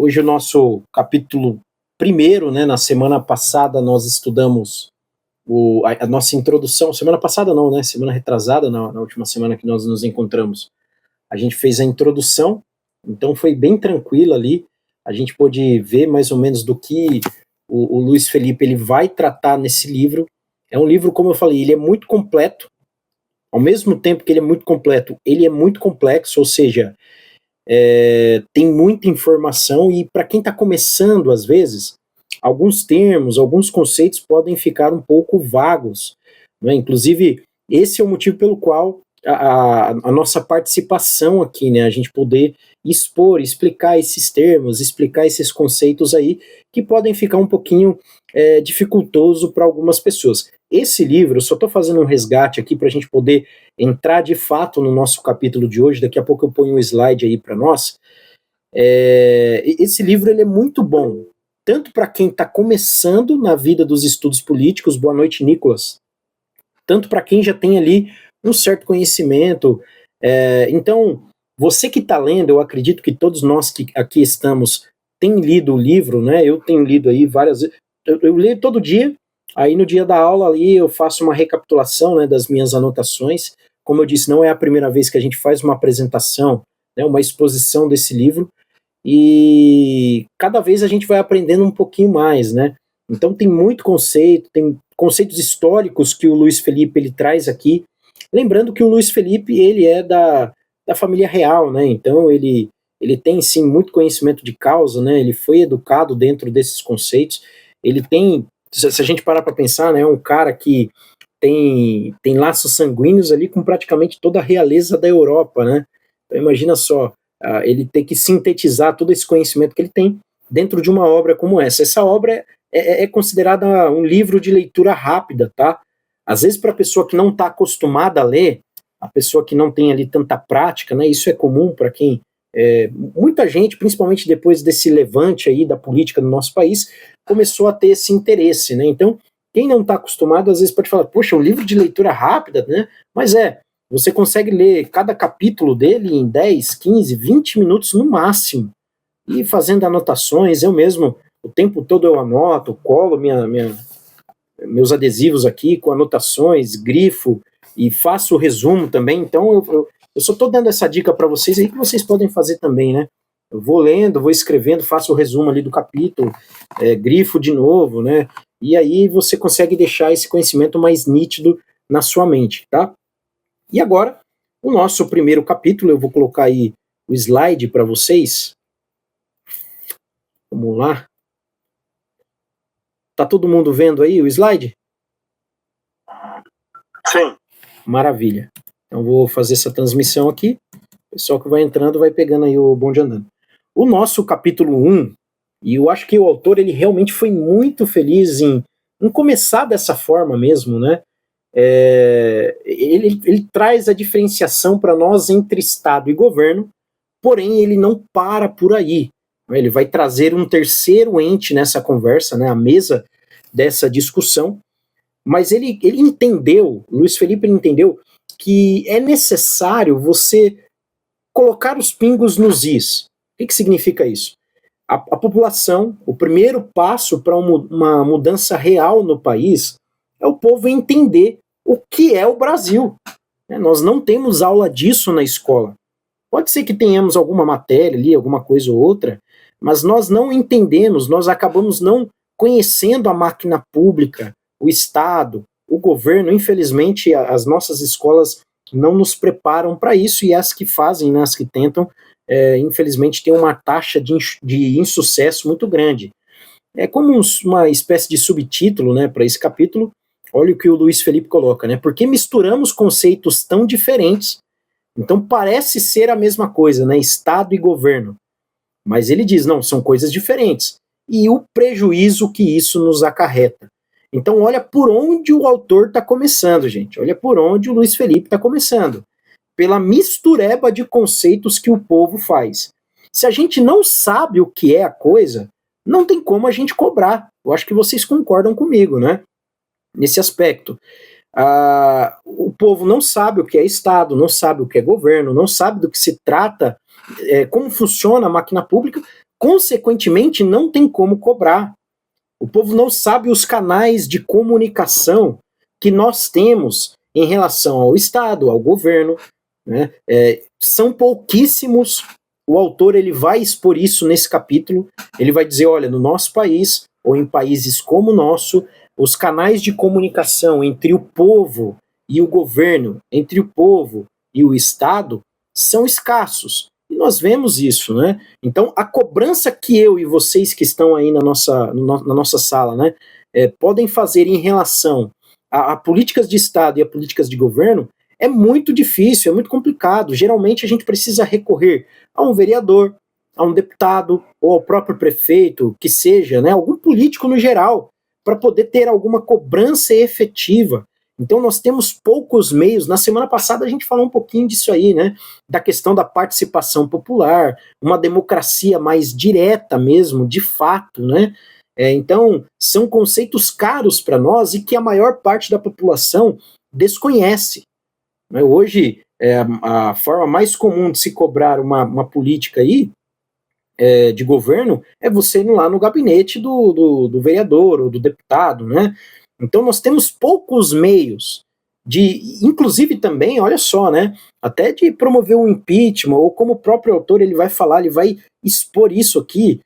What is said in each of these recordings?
Hoje o nosso capítulo primeiro, né? Na semana passada nós estudamos a nossa introdução, semana passada não, né? Semana retrasada, na última semana que nós nos encontramos. A gente fez a introdução, então foi bem tranquilo ali. A gente pôde ver mais ou menos do que o Luiz Felipe ele vai tratar nesse livro. É um livro, como eu falei, ele é muito completo. Ao mesmo tempo que ele é muito completo, ele é muito complexo, ou seja, tem muita informação e para quem está começando, às vezes, alguns termos, alguns conceitos podem ficar um pouco vagos, né? Inclusive, esse é o motivo pelo qual a nossa participação aqui, né? A gente poder expor, explicar esses termos, explicar esses conceitos aí, que podem ficar um pouquinho dificultoso para algumas pessoas. Esse livro, eu só estou fazendo um resgate aqui para a gente poder entrar de fato no nosso capítulo de hoje. Daqui a pouco eu ponho um slide aí para nós. Esse livro ele é muito bom, tanto para quem está começando na vida dos estudos políticos. Boa noite, Nicolas. Tanto para quem já tem ali um certo conhecimento. Então, você que está lendo, eu acredito que todos nós que aqui estamos tem lido o livro, né? Eu tenho lido aí várias vezes. Eu leio todo dia. Aí no dia da aula ali eu faço uma recapitulação, né, das minhas anotações. Como eu disse, não é a primeira vez que a gente faz uma apresentação, né, uma exposição desse livro, e cada vez a gente vai aprendendo um pouquinho mais, né? Então tem muito conceito, tem conceitos históricos que o Luiz Felipe ele traz aqui. Lembrando que o Luiz Felipe ele é da família real, né? Então ele tem sim muito conhecimento de causa, né? Ele foi educado dentro desses conceitos. Ele tem, se a gente parar para pensar, né, é um cara que tem laços sanguíneos ali com praticamente toda a realeza da Europa, né? Então imagina só, ele ter que sintetizar todo esse conhecimento que ele tem dentro de uma obra como essa. Essa obra é considerada um livro de leitura rápida, tá? Às vezes para a pessoa que não está acostumada a ler, a pessoa que não tem ali tanta prática, né? Isso é comum para quem muita gente, principalmente depois desse levante aí da política no nosso país, começou a ter esse interesse, né? Então, quem não está acostumado, às vezes pode falar, poxa, um livro de leitura rápida, né? Mas você consegue ler cada capítulo dele em 10, 15, 20 minutos no máximo, e fazendo anotações. Eu mesmo, o tempo todo eu anoto, colo meus adesivos aqui com anotações, grifo, e faço o resumo também. Então, eu só estou dando essa dica para vocês aí, que vocês podem fazer também, né? Eu vou lendo, vou escrevendo, faço o resumo ali do capítulo, grifo de novo, né? E aí você consegue deixar esse conhecimento mais nítido na sua mente, tá? E agora, o nosso primeiro capítulo, eu vou colocar aí o slide para vocês. Vamos lá. Tá todo mundo vendo aí o slide? Sim. Maravilha. Então vou fazer essa transmissão aqui. O pessoal que vai entrando vai pegando aí o bonde andando. O nosso capítulo 1, e eu acho que o autor ele realmente foi muito feliz em começar dessa forma mesmo, né? Ele traz a diferenciação para nós entre Estado e governo, porém ele não para por aí. Ele vai trazer um terceiro ente nessa conversa, né, a mesa dessa discussão, mas ele entendeu, Luiz Felipe entendeu que é necessário você colocar os pingos nos is. O que significa isso? A população, o primeiro passo para uma mudança real no país é o povo entender o que é o Brasil. Nós não temos aula disso na escola. Pode ser que tenhamos alguma matéria ali, alguma coisa ou outra, mas nós não entendemos, nós acabamos não conhecendo a máquina pública, o Estado, o governo. Infelizmente, as nossas escolas não nos preparam para isso, e as que fazem, né, as que tentam, infelizmente tem uma taxa de insucesso muito grande. É como uma espécie de subtítulo, né, para esse capítulo. Olha o que o Luiz Felipe coloca, né? Porque misturamos conceitos tão diferentes, então parece ser a mesma coisa, né? Estado e governo. Mas ele diz, não, são coisas diferentes. E o prejuízo que isso nos acarreta. Então olha por onde o autor está começando, gente. Olha por onde o Luiz Felipe está começando. Pela mistureba de conceitos que o povo faz. Se a gente não sabe o que é a coisa, não tem como a gente cobrar. Eu acho que vocês concordam comigo, né? Nesse aspecto. O povo não sabe o que é Estado, não sabe o que é governo, não sabe do que se trata, como funciona a máquina pública, consequentemente não tem como cobrar. O povo não sabe os canais de comunicação que nós temos em relação ao Estado, ao governo, né? São pouquíssimos. O autor ele vai expor isso nesse capítulo. Ele vai dizer, olha, no nosso país, ou em países como o nosso, os canais de comunicação entre o povo e o governo, entre o povo e o Estado, são escassos. E nós vemos isso, né? Então, a cobrança que eu e vocês que estão aí na nossa sala, né, podem fazer em relação a políticas de Estado e a políticas de governo é muito difícil, é muito complicado. Geralmente a gente precisa recorrer a um vereador, a um deputado, ou ao próprio prefeito, que seja, né, algum político no geral, para poder ter alguma cobrança efetiva. Então nós temos poucos meios. Na semana passada a gente falou um pouquinho disso aí, né, da questão da participação popular, uma democracia mais direta mesmo, de fato, né. Então são conceitos caros para nós e que a maior parte da população desconhece. Hoje, a forma mais comum de se cobrar uma política aí, de governo, é você ir lá no gabinete do vereador ou do deputado, né? Então nós temos poucos meios inclusive também, olha só, né? Até de promover um impeachment, ou como o próprio autor ele vai falar, ele vai expor isso aqui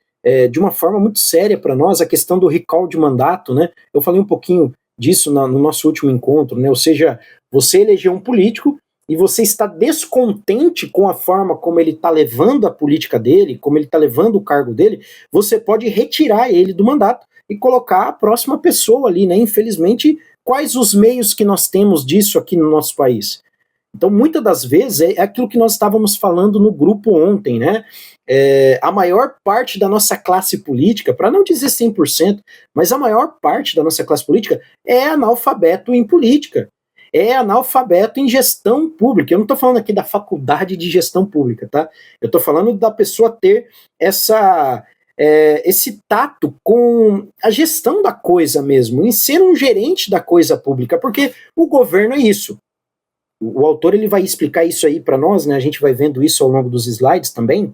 de uma forma muito séria para nós, a questão do recall de mandato, né? Eu falei um pouquinho disso no nosso último encontro, né? Ou seja, você elegeu um político e você está descontente com a forma como ele está levando a política dele, como ele está levando o cargo dele, você pode retirar ele do mandato e colocar a próxima pessoa ali, né? Infelizmente, quais os meios que nós temos disso aqui no nosso país? Então, muitas das vezes, é aquilo que nós estávamos falando no grupo ontem, né? A maior parte da nossa classe política, para não dizer 100%, mas a maior parte da nossa classe política é analfabeto em política, é analfabeto em gestão pública. Eu não estou falando aqui da faculdade de gestão pública, tá? Eu estou falando da pessoa ter esse tato com a gestão da coisa mesmo, em ser um gerente da coisa pública, porque o governo é isso. O autor ele vai explicar isso aí para nós, né? A gente vai vendo isso ao longo dos slides também,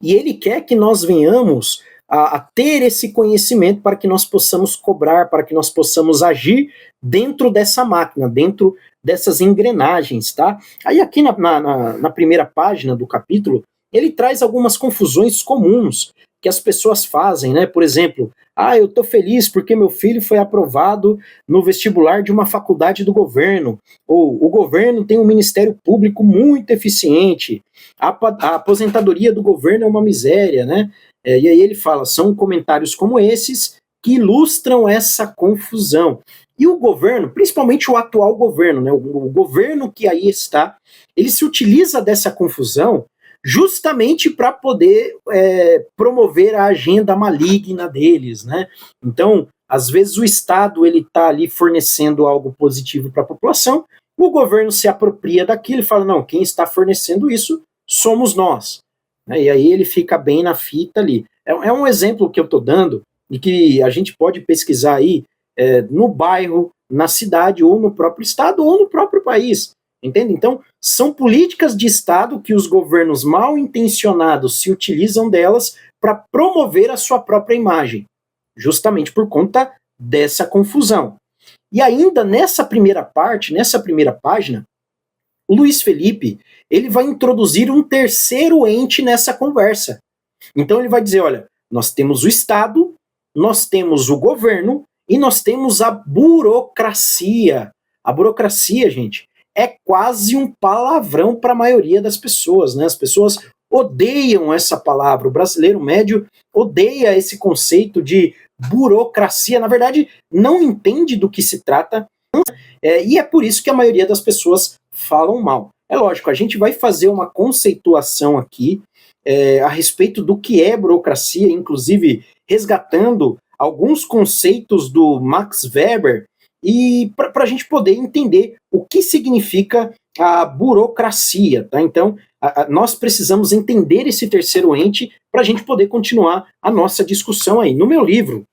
e ele quer que nós venhamos a ter esse conhecimento para que nós possamos cobrar, para que nós possamos agir dentro dessa máquina, dentro dessas engrenagens, tá? Aí aqui na primeira página do capítulo, ele traz algumas confusões comuns que as pessoas fazem, né? Por exemplo, eu tô feliz porque meu filho foi aprovado no vestibular de uma faculdade do governo, ou o governo tem um ministério público muito eficiente, a aposentadoria do governo é uma miséria, né? E aí ele fala, são comentários como esses que ilustram essa confusão. E o governo, principalmente o atual governo, né, o governo que aí está, ele se utiliza dessa confusão justamente para poder promover a agenda maligna deles, né? Então, às vezes o Estado ele está ali fornecendo algo positivo para a população, o governo se apropria daquilo e fala, não, quem está fornecendo isso somos nós. E aí ele fica bem na fita ali. É um exemplo que eu estou dando e que a gente pode pesquisar aí no bairro, na cidade, ou no próprio estado, ou no próprio país. Entende? Então, são políticas de Estado que os governos mal intencionados se utilizam delas para promover a sua própria imagem, justamente por conta dessa confusão. E ainda nessa primeira parte, nessa primeira página, o Luiz Felipe ele vai introduzir um terceiro ente nessa conversa. Então ele vai dizer, olha, nós temos o Estado, nós temos o governo e nós temos a burocracia. A burocracia, gente, é quase um palavrão para a maioria das pessoas, né? As pessoas odeiam essa palavra. O brasileiro médio odeia esse conceito de burocracia. Na verdade, não entende do que se trata. E é por isso que a maioria das pessoas falam mal. É lógico, a gente vai fazer uma conceituação aqui a respeito do que é burocracia, inclusive resgatando alguns conceitos do Max Weber, e para a gente poder entender o que significa a burocracia. Tá? Então, nós precisamos entender esse terceiro ente para a gente poder continuar a nossa discussão aí. No meu livro,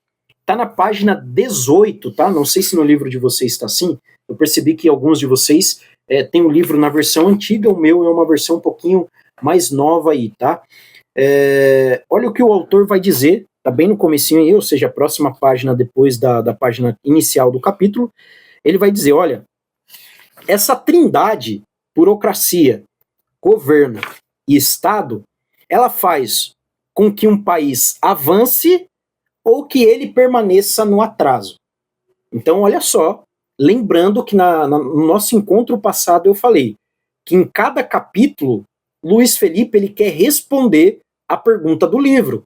está na página 18, tá? Não sei se no livro de vocês está assim. Eu percebi que alguns de vocês têm o livro na versão antiga, o meu é uma versão um pouquinho mais nova aí, tá? Olha o que o autor vai dizer, tá bem no comecinho aí, ou seja, a próxima página depois da página inicial do capítulo. Ele vai dizer, olha, essa trindade, burocracia, governo e Estado, ela faz com que um país avance ou que ele permaneça no atraso. Então, olha só, lembrando que no nosso encontro passado eu falei que em cada capítulo, Luiz Felipe ele quer responder a pergunta do livro.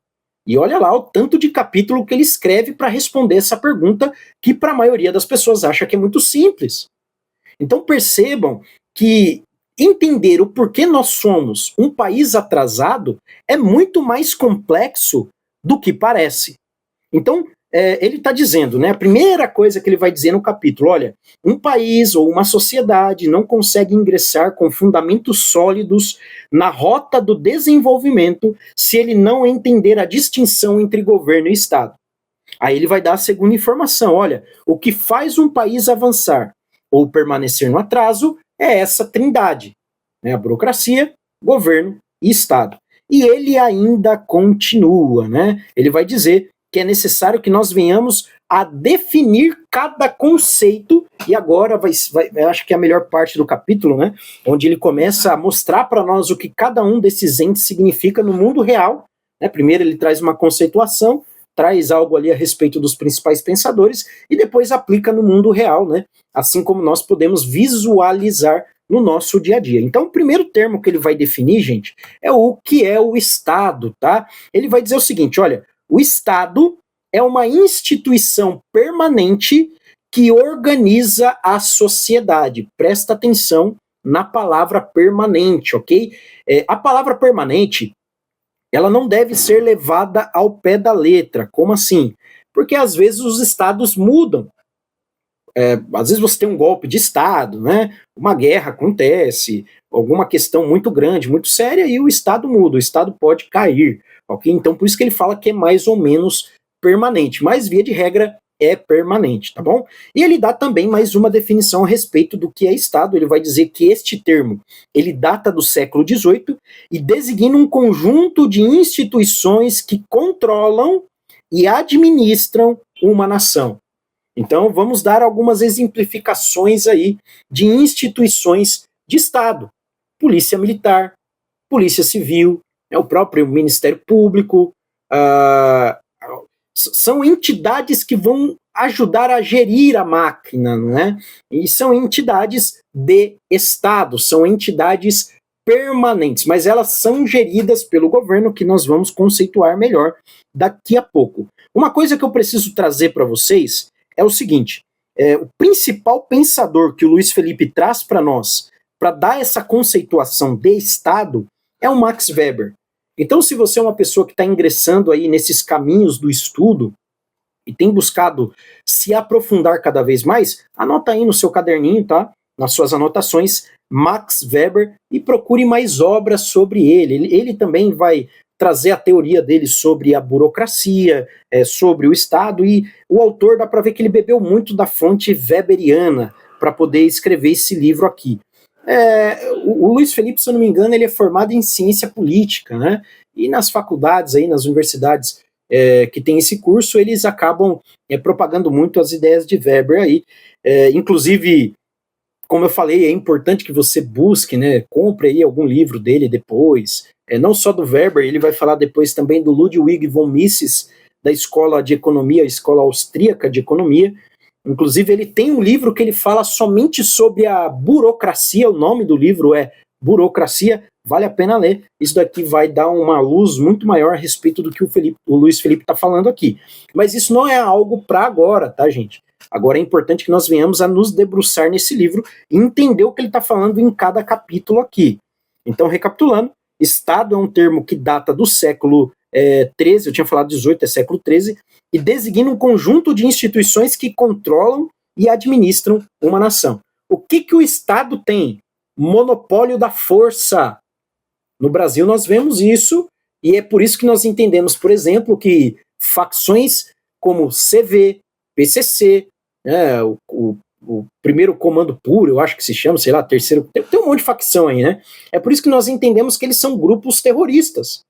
E olha lá o tanto de capítulo que ele escreve para responder essa pergunta, que para a maioria das pessoas acha que é muito simples. Então percebam que entender o porquê nós somos um país atrasado é muito mais complexo do que parece. Então, ele está dizendo, né, a primeira coisa que ele vai dizer no capítulo, olha, um país ou uma sociedade não consegue ingressar com fundamentos sólidos na rota do desenvolvimento se ele não entender a distinção entre governo e Estado. Aí ele vai dar a segunda informação, olha, o que faz um país avançar ou permanecer no atraso é essa trindade, né, a burocracia, governo e Estado. E ele ainda continua, né, ele vai dizer que é necessário que nós venhamos a definir cada conceito, e agora acho que é a melhor parte do capítulo, né, onde ele começa a mostrar para nós o que cada um desses entes significa no mundo real, né. Primeiro ele traz uma conceituação, traz algo ali a respeito dos principais pensadores, e depois aplica no mundo real, né, assim como nós podemos visualizar no nosso dia a dia. Então, o primeiro termo que ele vai definir, gente, é o que é o Estado, tá? Ele vai dizer o seguinte, olha, o Estado é uma instituição permanente que organiza a sociedade. Presta atenção na palavra permanente, ok? A palavra permanente, ela não deve ser levada ao pé da letra. Como assim? Porque às vezes os estados mudam. Às vezes você tem um golpe de Estado, né? Uma guerra acontece, alguma questão muito grande, muito séria, e o Estado muda, o Estado pode cair, ok? Então por isso que ele fala que é mais ou menos permanente, mas via de regra é permanente, tá bom? E ele dá também mais uma definição a respeito do que é Estado. Ele vai dizer que este termo, ele data do século XVIII e designa um conjunto de instituições que controlam e administram uma nação. Então, vamos dar algumas exemplificações aí de instituições de Estado. Polícia Militar, Polícia Civil, o próprio Ministério Público, são entidades que vão ajudar a gerir a máquina, não é? E são entidades de Estado, são entidades permanentes, mas elas são geridas pelo governo, que nós vamos conceituar melhor daqui a pouco. Uma coisa que eu preciso trazer para vocês é o seguinte, o principal pensador que o Luiz Felipe traz para nós, para dar essa conceituação de Estado, é o Max Weber. Então, se você é uma pessoa que está ingressando aí nesses caminhos do estudo e tem buscado se aprofundar cada vez mais, anota aí no seu caderninho, tá? Nas suas anotações, Max Weber, e procure mais obras sobre ele. Ele também vai trazer a teoria dele sobre a burocracia, sobre o Estado, e o autor dá para ver que ele bebeu muito da fonte weberiana para poder escrever esse livro aqui. O Luiz Felipe, se eu não me engano, ele é formado em ciência política, né? E nas faculdades, aí, nas universidades que tem esse curso, eles acabam propagando muito as ideias de Weber aí. Inclusive, como eu falei, é importante que você busque, né? Compre aí algum livro dele depois. Não só do Weber, ele vai falar depois também do Ludwig von Mises, da Escola de Economia, a Escola Austríaca de Economia. Inclusive, ele tem um livro que ele fala somente sobre a burocracia, o nome do livro é Burocracia, vale a pena ler. Isso daqui vai dar uma luz muito maior a respeito do que o Luiz Felipe está falando aqui. Mas isso não é algo para agora, tá, gente? Agora é importante que nós venhamos a nos debruçar nesse livro e entender o que ele está falando em cada capítulo aqui. Então, recapitulando, Estado é um termo que data do século XIII, eu tinha falado 18, é século XIII, e designa um conjunto de instituições que controlam e administram uma nação. O que o Estado tem? Monopólio da força. No Brasil nós vemos isso, e é por isso que nós entendemos, por exemplo, que facções como CV, PCC, o primeiro comando puro, eu acho que se chama, sei lá, terceiro, tem um monte de facção aí, né? É por isso que nós entendemos que eles são grupos terroristas,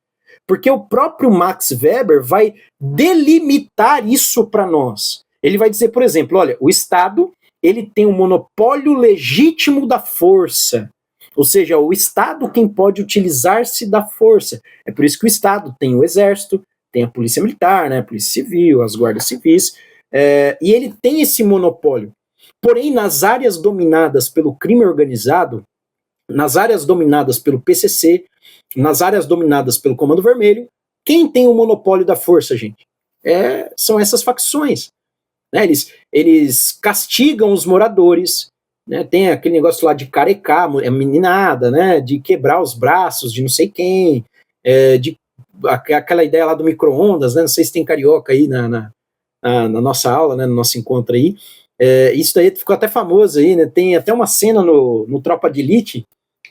Porque o próprio Max Weber vai delimitar isso para nós. Ele vai dizer, por exemplo, olha, o Estado ele tem um monopólio legítimo da força. Ou seja, o Estado quem pode utilizar-se da força. É por isso que o Estado tem o Exército, tem a Polícia Militar, né, a Polícia Civil, as Guardas Civis, e ele tem esse monopólio. Porém, nas áreas dominadas pelo crime organizado, nas áreas dominadas pelo PCC, nas áreas dominadas pelo Comando Vermelho, quem tem o monopólio da força, gente? São essas facções. Né? Eles castigam os moradores, né? Tem aquele negócio lá de carecar a meninada, né? De quebrar os braços de não sei quem, aquela ideia lá do micro-ondas, né? Não sei se tem carioca aí na nossa aula, né? No nosso encontro aí. Isso daí ficou até famoso aí, né? Tem até uma cena no Tropa de Elite,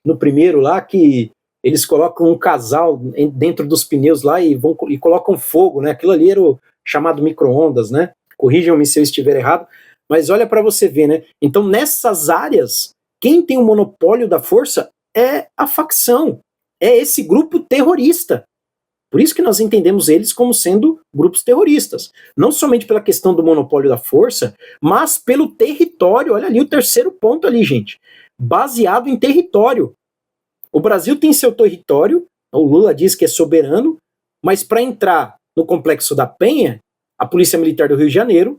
no primeiro lá, que eles colocam um casal dentro dos pneus lá e colocam fogo, né? Aquilo ali era o chamado micro-ondas, né? Corrijam-me se eu estiver errado, mas olha para você ver, né? Então, nessas áreas, quem tem o monopólio da força é a facção, é esse grupo terrorista. Por isso que nós entendemos eles como sendo grupos terroristas. Não somente pela questão do monopólio da força, mas pelo território. Olha ali o terceiro ponto ali, gente. Baseado em território. O Brasil tem seu território, o Lula diz que é soberano, mas para entrar no Complexo da Penha, a Polícia Militar do Rio de Janeiro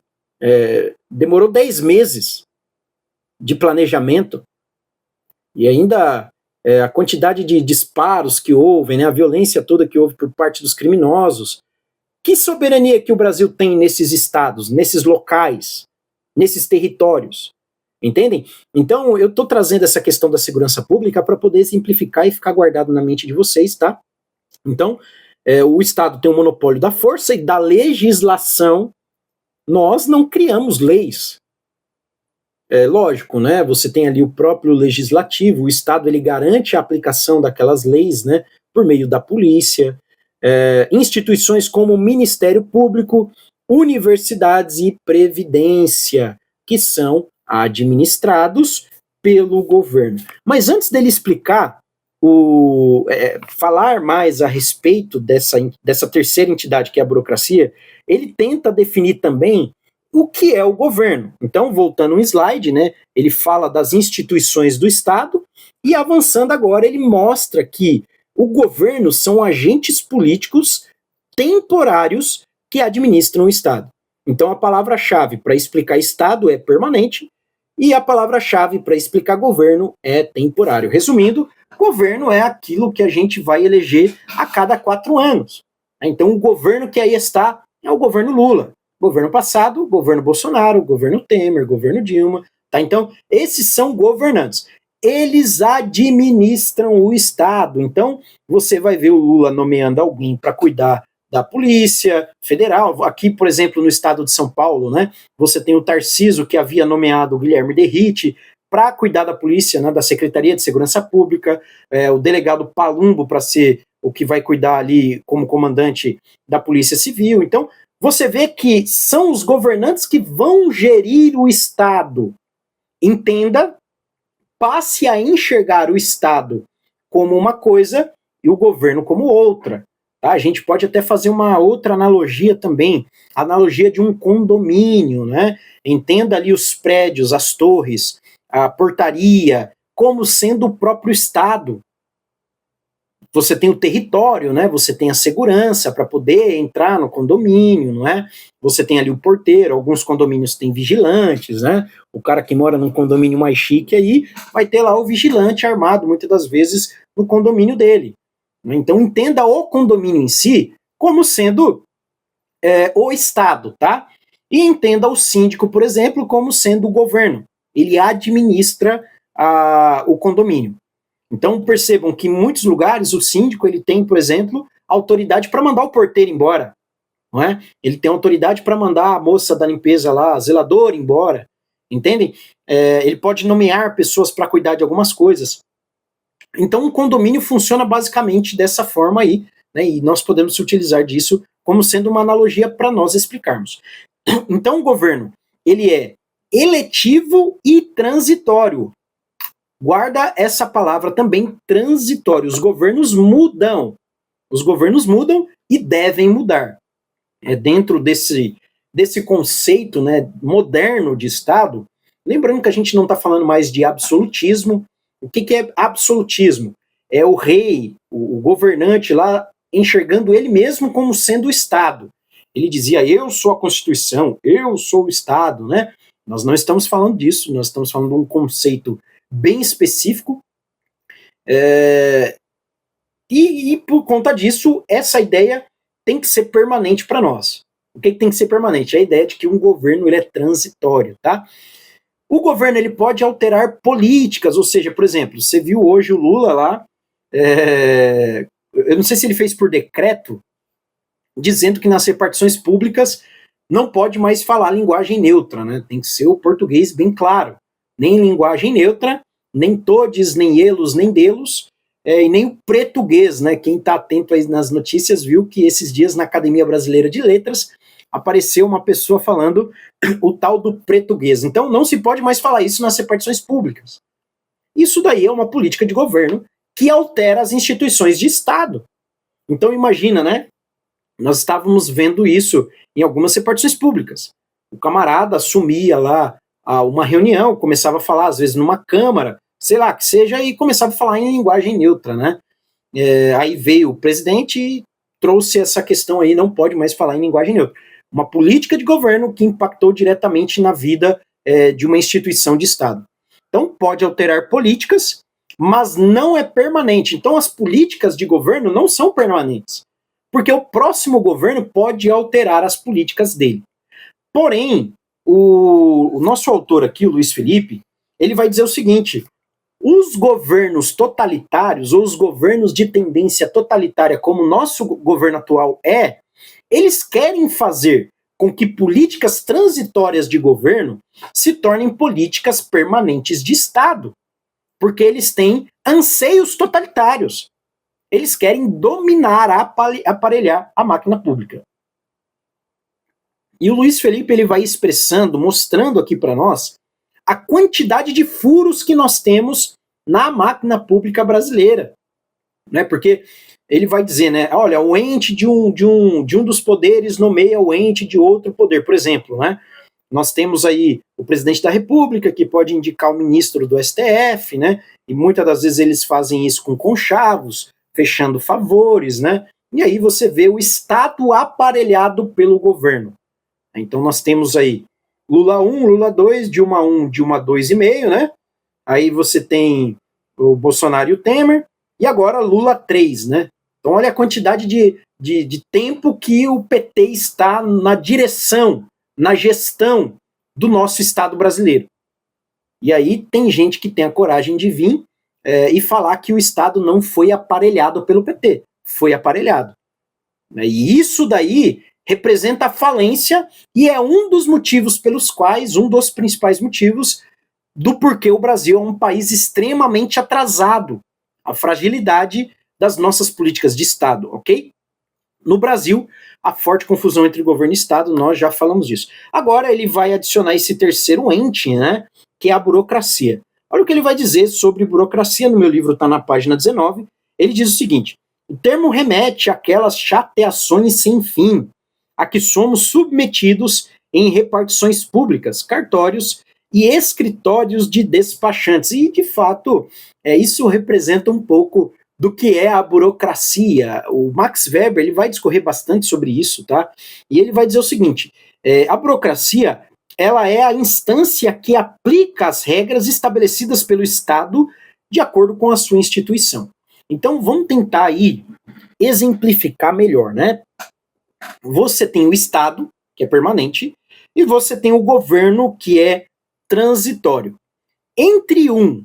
demorou 10 meses de planejamento. E ainda a quantidade de disparos que houve, né, a violência toda que houve por parte dos criminosos. Que soberania que o Brasil tem nesses estados, nesses locais, nesses territórios? Entendem? Então, eu estou trazendo essa questão da segurança pública para poder simplificar e ficar guardado na mente de vocês, tá? Então, o Estado tem o monopólio da força e da legislação. Nós não criamos leis. Lógico, né? Você tem ali o próprio legislativo, o Estado ele garante a aplicação daquelas leis, né? Por meio da polícia, instituições como o Ministério Público, universidades e previdência, que são administrados pelo governo. Mas antes dele explicar, falar mais a respeito dessa terceira entidade que é a burocracia, ele tenta definir também o que é o governo. Então, voltando um slide, né, ele fala das instituições do Estado e avançando agora ele mostra que o governo são agentes políticos temporários que administram o Estado. Então, a palavra-chave para explicar Estado é permanente e a palavra-chave para explicar governo é temporário. Resumindo, governo é aquilo que a gente vai eleger a cada 4 anos. Então, o governo que aí está é o governo Lula. Governo passado, governo Bolsonaro, governo Temer, governo Dilma. Tá? Então, esses são governantes. Eles administram o Estado. Então, você vai ver o Lula nomeando alguém para cuidar da Polícia Federal. Aqui, por exemplo, no estado de São Paulo, né, você tem o Tarcísio, que havia nomeado o Guilherme Derrite para cuidar da polícia, né, da Secretaria de Segurança Pública, o delegado Palumbo para ser o que vai cuidar ali como comandante da Polícia Civil. Então, você vê que são os governantes que vão gerir o Estado. Entenda, passe a enxergar o Estado como uma coisa e o governo como outra. Tá? A gente pode até fazer uma outra analogia também, a analogia de um condomínio, né? Entenda ali os prédios, as torres, a portaria, como sendo o próprio Estado. Você tem o território, né? Você tem a segurança para poder entrar no condomínio, não é? Você tem ali o porteiro, alguns condomínios têm vigilantes, né? O cara que mora num condomínio mais chique aí vai ter lá o vigilante armado, muitas das vezes, no condomínio dele. Então entenda o condomínio em si como sendo o Estado, tá? E entenda o síndico, por exemplo, como sendo o governo. Ele administra o condomínio. Então percebam que em muitos lugares o síndico ele tem, por exemplo, autoridade para mandar o porteiro embora, não é? Ele tem autoridade para mandar a moça da limpeza lá, a zeladora embora, entendem? Ele pode nomear pessoas para cuidar de algumas coisas. Então o condomínio funciona basicamente dessa forma aí, né? E nós podemos se utilizar disso como sendo uma analogia para nós explicarmos. Então o governo ele é eletivo e transitório. Guarda essa palavra também, transitório. Os governos mudam. Os governos mudam e devem mudar. Dentro desse conceito, né, moderno de Estado, lembrando que a gente não está falando mais de absolutismo. O que é absolutismo? É o rei, o governante lá, enxergando ele mesmo como sendo o Estado. Ele dizia, eu sou a Constituição, eu sou o Estado, né? Nós não estamos falando disso, nós estamos falando de um conceito bem específico, e por conta disso, essa ideia tem que ser permanente para nós. O que tem que ser permanente? A ideia de que um governo ele é transitório, tá? O governo ele pode alterar políticas, ou seja, por exemplo, você viu hoje o Lula lá, eu não sei se ele fez por decreto, dizendo que nas repartições públicas não pode mais falar linguagem neutra, né? Tem que ser o português bem claro. Nem linguagem neutra, nem todes, nem elos, nem delos, e nem o português, né? Quem está atento aí nas notícias viu que esses dias na Academia Brasileira de Letras apareceu uma pessoa falando o tal do português. Então não se pode mais falar isso nas repartições públicas. Isso daí é uma política de governo que altera as instituições de Estado. Então imagina, né? Nós estávamos vendo isso em algumas repartições públicas. O camarada assumia lá uma reunião, começava a falar, às vezes numa câmara, sei lá, que seja, e começava a falar em linguagem neutra, né? Aí veio o presidente e trouxe essa questão aí, não pode mais falar em linguagem neutra. Uma política de governo que impactou diretamente na vida de uma instituição de Estado. Então pode alterar políticas, mas não é permanente. Então as políticas de governo não são permanentes, porque o próximo governo pode alterar as políticas dele. Porém, o nosso autor aqui, o Luiz Felipe, ele vai dizer o seguinte: os governos totalitários, ou os governos de tendência totalitária, como o nosso governo atual eles querem fazer com que políticas transitórias de governo se tornem políticas permanentes de Estado, porque eles têm anseios totalitários. Eles querem dominar, aparelhar a máquina pública. E o Luiz Felipe ele vai expressando, mostrando aqui para nós a quantidade de furos que nós temos na máquina pública brasileira, né? Porque ele vai dizer, né? Olha, o ente de um dos poderes nomeia o ente de outro poder, por exemplo, né? Nós temos aí o presidente da República, que pode indicar o ministro do STF, né? E muitas das vezes eles fazem isso com conchavos, fechando favores, né? E aí você vê o Estado aparelhado pelo governo. Então nós temos aí Lula 1, Lula 2, Dilma 1, Dilma 2,5, né? Aí você tem o Bolsonaro e o Temer, e agora Lula 3, né? Então olha a quantidade de tempo que o PT está na direção, na gestão do nosso Estado brasileiro. E aí tem gente que tem a coragem de vir e falar que o Estado não foi aparelhado pelo PT. Foi aparelhado. E isso daí representa a falência e é um dos motivos pelos quais, um dos principais motivos do porquê o Brasil é um país extremamente atrasado. A fragilidade das nossas políticas de Estado, ok? No Brasil, a forte confusão entre governo e Estado, nós já falamos disso. Agora ele vai adicionar esse terceiro ente, né, que é a burocracia. Olha o que ele vai dizer sobre burocracia, no meu livro está na página 19, ele diz o seguinte: o termo remete àquelas chateações sem fim, a que somos submetidos em repartições públicas, cartórios e escritórios de despachantes. E, de fato, isso representa um pouco do que é a burocracia. O Max Weber ele vai discorrer bastante sobre isso, tá? E ele vai dizer o seguinte: a burocracia ela é a instância que aplica as regras estabelecidas pelo Estado de acordo com a sua instituição. Então vamos tentar aí exemplificar melhor, né? Você tem o Estado, que é permanente, e você tem o governo, que é transitório. Entre um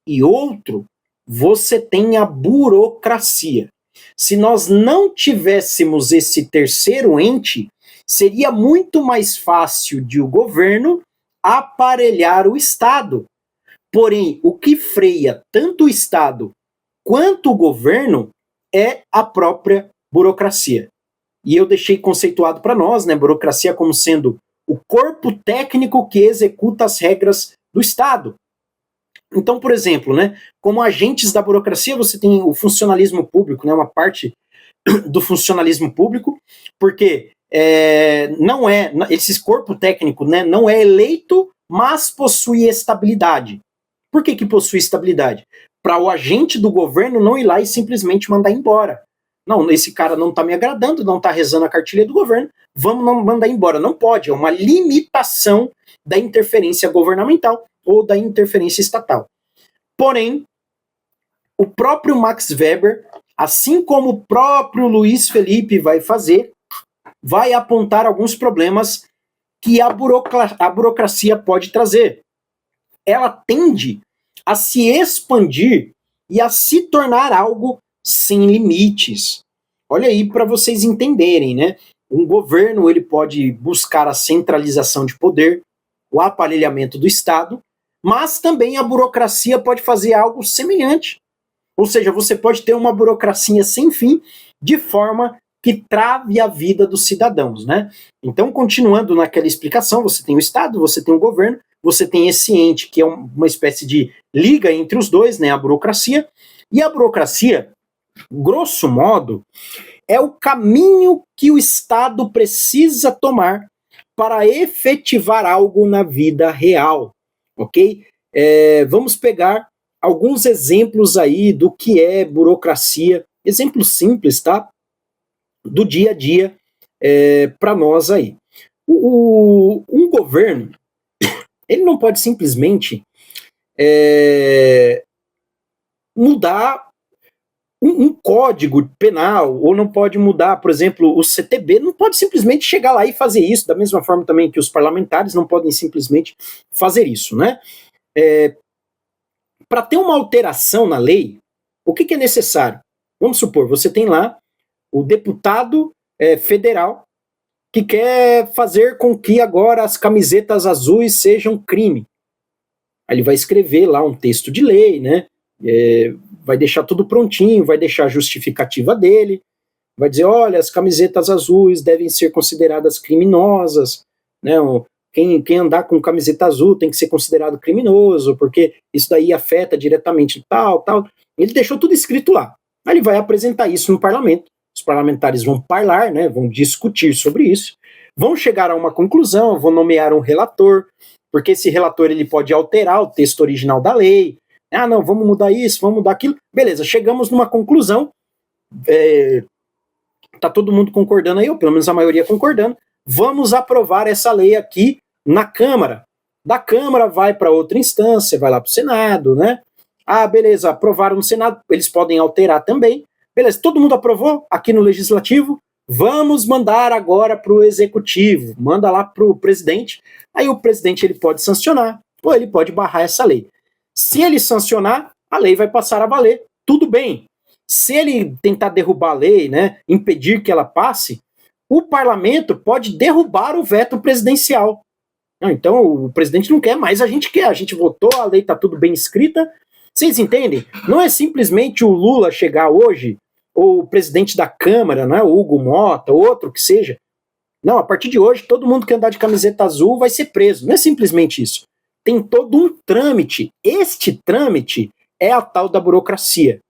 e outro, você tem a burocracia. Se nós não tivéssemos esse terceiro ente, seria muito mais fácil de o governo aparelhar o Estado. Porém, o que freia tanto o Estado quanto o governo é a própria burocracia. E eu deixei conceituado para nós, né, burocracia como sendo o corpo técnico que executa as regras do Estado. Então, por exemplo, né, como agentes da burocracia, você tem o funcionalismo público, né, uma parte do funcionalismo público, porque esse corpo técnico, né, não é eleito, mas possui estabilidade. Por que possui estabilidade? Para o agente do governo não ir lá e simplesmente mandar embora. Não, esse cara não está me agradando, não está rezando a cartilha do governo, vamos não mandar embora. Não pode, é uma limitação da interferência governamental ou da interferência estatal. Porém, o próprio Max Weber, assim como o próprio Luiz Felipe vai fazer, vai apontar alguns problemas que a burocracia pode trazer. Ela tende a se expandir e a se tornar algo sem limites. Olha aí para vocês entenderem, né? Um governo ele pode buscar a centralização de poder, o aparelhamento do Estado, mas também a burocracia pode fazer algo semelhante. Ou seja, você pode ter uma burocracia sem fim, de forma que trave a vida dos cidadãos, né? Então, continuando naquela explicação, você tem o Estado, você tem o governo, você tem esse ente que é uma espécie de liga entre os dois, né? A burocracia. E a burocracia, grosso modo, é o caminho que o Estado precisa tomar para efetivar algo na vida real, ok? Vamos pegar alguns exemplos aí do que é burocracia, exemplos simples, tá? Do dia a dia para nós aí. Um governo, ele não pode simplesmente mudar um código penal, ou não pode mudar, por exemplo, o CTB, não pode simplesmente chegar lá e fazer isso, da mesma forma também que os parlamentares não podem simplesmente fazer isso, né? Para ter uma alteração na lei, o que é necessário? Vamos supor, você tem lá o deputado federal que quer fazer com que agora as camisetas azuis sejam crime. Aí ele vai escrever lá um texto de lei, né? Vai deixar tudo prontinho, vai deixar a justificativa dele, vai dizer, olha, as camisetas azuis devem ser consideradas criminosas, né? Quem andar com camiseta azul tem que ser considerado criminoso, porque isso daí afeta diretamente tal. Ele deixou tudo escrito lá. Aí ele vai apresentar isso no parlamento. Os parlamentares vão parlamentar, né? Vão discutir sobre isso, vão chegar a uma conclusão, vão nomear um relator, porque esse relator ele pode alterar o texto original da lei. Ah, não, vamos mudar isso, vamos mudar aquilo. Beleza, chegamos numa conclusão. Tá todo mundo concordando aí, ou pelo menos a maioria concordando. Vamos aprovar essa lei aqui na Câmara. Da Câmara vai para outra instância, vai lá para o Senado, né? Ah, beleza, aprovaram no Senado, eles podem alterar também. Beleza, todo mundo aprovou aqui no Legislativo, vamos mandar agora para o Executivo, manda lá para o presidente. Aí o presidente ele pode sancionar, ou ele pode barrar essa lei. Se ele sancionar, a lei vai passar a valer, tudo bem. Se ele tentar derrubar a lei, né, impedir que ela passe, o parlamento pode derrubar o veto presidencial. Então o presidente não quer mais, a gente quer, a gente votou, a lei está tudo bem escrita. Vocês entendem? Não é simplesmente o Lula chegar hoje, ou o presidente da Câmara, né, o Hugo Mota, outro que seja. Não, a partir de hoje, todo mundo que andar de camiseta azul vai ser preso. Não é simplesmente isso. Tem todo um trâmite. Este trâmite é a tal da burocracia.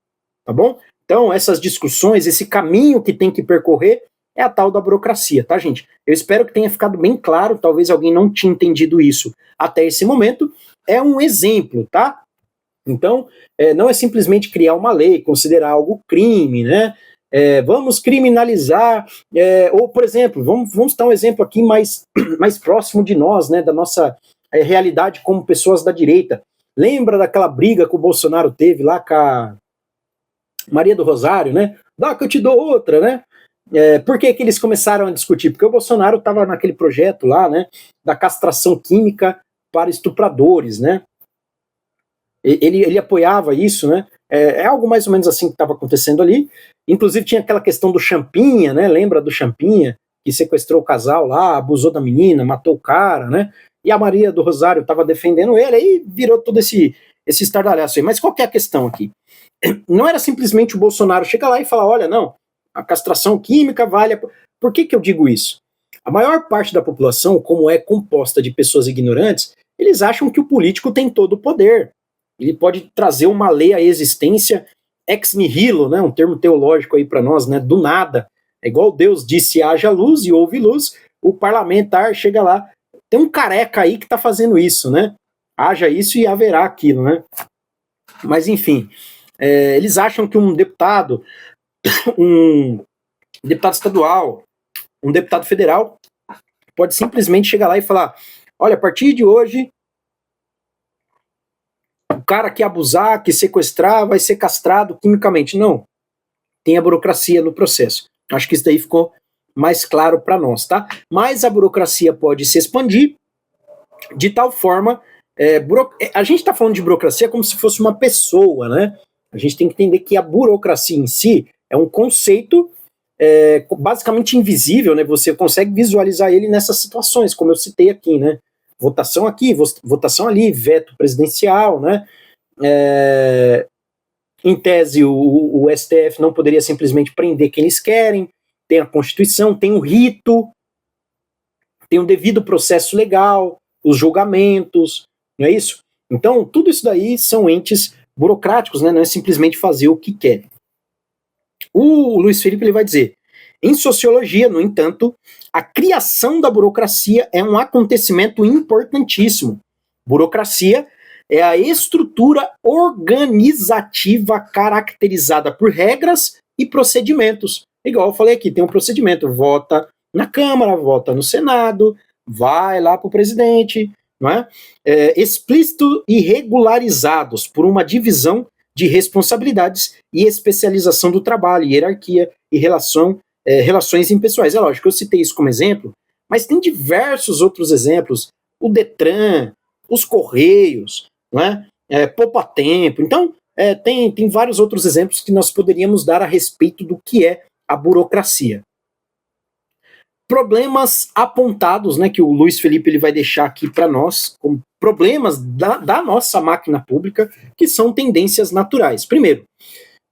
Tá bom? Então, essas discussões, esse caminho que tem que percorrer é a tal da burocracia, tá, gente? Eu espero que tenha ficado bem claro, talvez alguém não tinha entendido isso até esse momento. É um exemplo, tá? Então, não é simplesmente criar uma lei, considerar algo crime, né? Vamos criminalizar, ou, por exemplo, vamos dar um exemplo aqui mais próximo de nós, né, da nossa realidade como pessoas da direita. Lembra daquela briga que o Bolsonaro teve lá com a Maria do Rosário, né? Dá que eu te dou outra, né? Por que eles começaram a discutir? Porque o Bolsonaro estava naquele projeto lá, né, da castração química para estupradores, né? Ele apoiava isso, né? É algo mais ou menos assim que estava acontecendo ali. Inclusive tinha aquela questão do Champinha, né? Lembra do Champinha, que sequestrou o casal lá, abusou da menina, matou o cara, né? E a Maria do Rosário estava defendendo ele, aí virou todo esse estardalhaço aí. Mas qual que é a questão aqui? Não era simplesmente o Bolsonaro chegar lá e falar, olha, não, a castração química vale... Por que eu digo isso? A maior parte da população, como é composta de pessoas ignorantes, eles acham que o político tem todo o poder. Ele pode trazer uma lei à existência ex nihilo, né, um termo teológico aí para nós, né, do nada, é igual Deus disse haja luz e houve luz, o parlamentar chega lá, tem um careca aí que está fazendo isso, né, haja isso e haverá aquilo, né, mas enfim, eles acham que um deputado estadual, um deputado federal, pode simplesmente chegar lá e falar, olha, a partir de hoje, o cara que abusar, que sequestrar, vai ser castrado quimicamente. Não. Tem a burocracia no processo. Acho que isso daí ficou mais claro para nós, tá? Mas a burocracia pode se expandir de tal forma... a gente está falando de burocracia como se fosse uma pessoa, né? A gente tem que entender que a burocracia em si é um conceito basicamente invisível, né? Você consegue visualizar ele nessas situações, como eu citei aqui, né? Votação aqui, votação ali, veto presidencial, né? Em tese, o STF não poderia simplesmente prender quem eles querem, tem a Constituição, tem o rito, tem o devido processo legal, os julgamentos, não é isso? Então, tudo isso daí são entes burocráticos, né? Não é simplesmente fazer o que quer. O Luiz Felipe ele vai dizer, em sociologia, no entanto, a criação da burocracia é um acontecimento importantíssimo. Burocracia é a estrutura organizativa caracterizada por regras e procedimentos. Igual eu falei aqui, tem um procedimento, vota na Câmara, vota no Senado, vai lá para o presidente, não é? Explícito e regularizados por uma divisão de responsabilidades e especialização do trabalho, hierarquia e relações impessoais. É lógico, eu citei isso como exemplo, mas tem diversos outros exemplos, o Detran, os Correios, não é? Poupa Tempo. Então, tem vários outros exemplos que nós poderíamos dar a respeito do que é a burocracia. Problemas apontados, né, que o Luiz Felipe ele vai deixar aqui para nós, como problemas da nossa máquina pública, que são tendências naturais. Primeiro,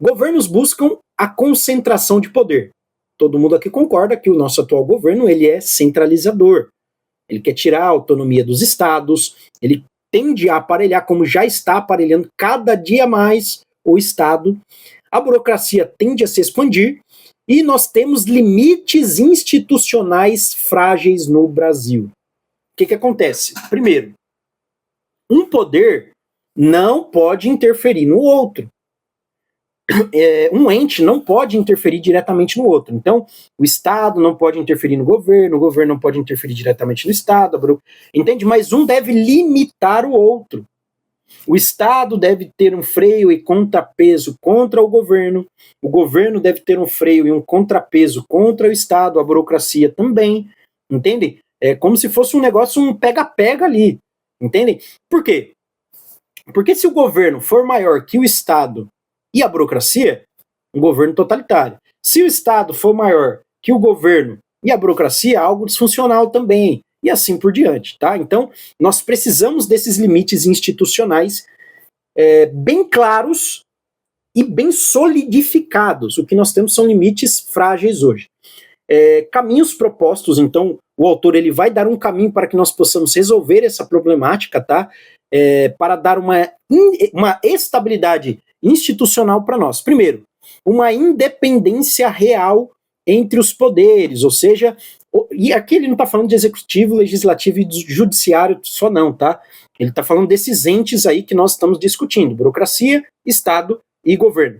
governos buscam a concentração de poder. Todo mundo aqui concorda que o nosso atual governo ele é centralizador. Ele quer tirar a autonomia dos estados, ele tende a aparelhar, como já está aparelhando cada dia mais o Estado. A burocracia tende a se expandir e nós temos limites institucionais frágeis no Brasil. O que acontece? Primeiro, um poder não pode interferir no outro. Um ente não pode interferir diretamente no outro. Então, o Estado não pode interferir no governo, o governo não pode interferir diretamente no Estado, entende? Mas um deve limitar o outro. O Estado deve ter um freio e contrapeso contra o governo deve ter um freio e um contrapeso contra o Estado, a burocracia também, entende? É como se fosse um negócio, um pega-pega ali, entende? Por quê? Porque se o governo for maior que o Estado e a burocracia, um governo totalitário. Se o Estado for maior que o governo e a burocracia, algo disfuncional também, e assim por diante, tá? Então, nós precisamos desses limites institucionais bem claros e bem solidificados. O que nós temos são limites frágeis hoje. Caminhos propostos, então, o autor ele vai dar um caminho para que nós possamos resolver essa problemática, tá? Para dar uma estabilidade institucional para nós. Primeiro, uma independência real entre os poderes, ou seja, e aqui ele não está falando de executivo, legislativo e judiciário só não, tá? Ele está falando desses entes aí que nós estamos discutindo, burocracia, Estado e governo.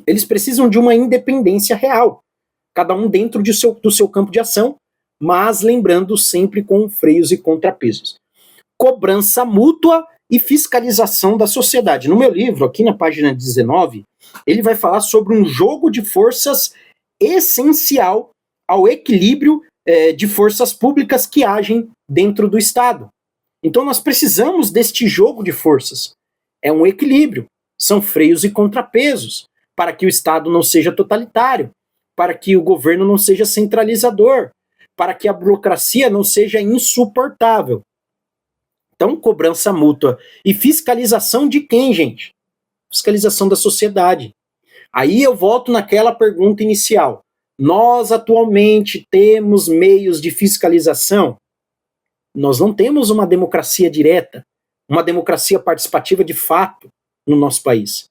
Eles precisam de uma independência real, cada um dentro do seu campo de ação, mas lembrando sempre com freios e contrapesos. Cobrança mútua e fiscalização da sociedade. No meu livro, aqui na página 19, ele vai falar sobre um jogo de forças essencial ao equilíbrio de forças públicas que agem dentro do Estado. Então nós precisamos deste jogo de forças. É um equilíbrio, são freios e contrapesos, para que o Estado não seja totalitário, para que o governo não seja centralizador, para que a burocracia não seja insuportável. Então, cobrança mútua e fiscalização de quem, gente? Fiscalização da sociedade. Aí eu volto naquela pergunta inicial. Nós atualmente temos meios de fiscalização? Nós não temos uma democracia direta, uma democracia participativa de fato no nosso país.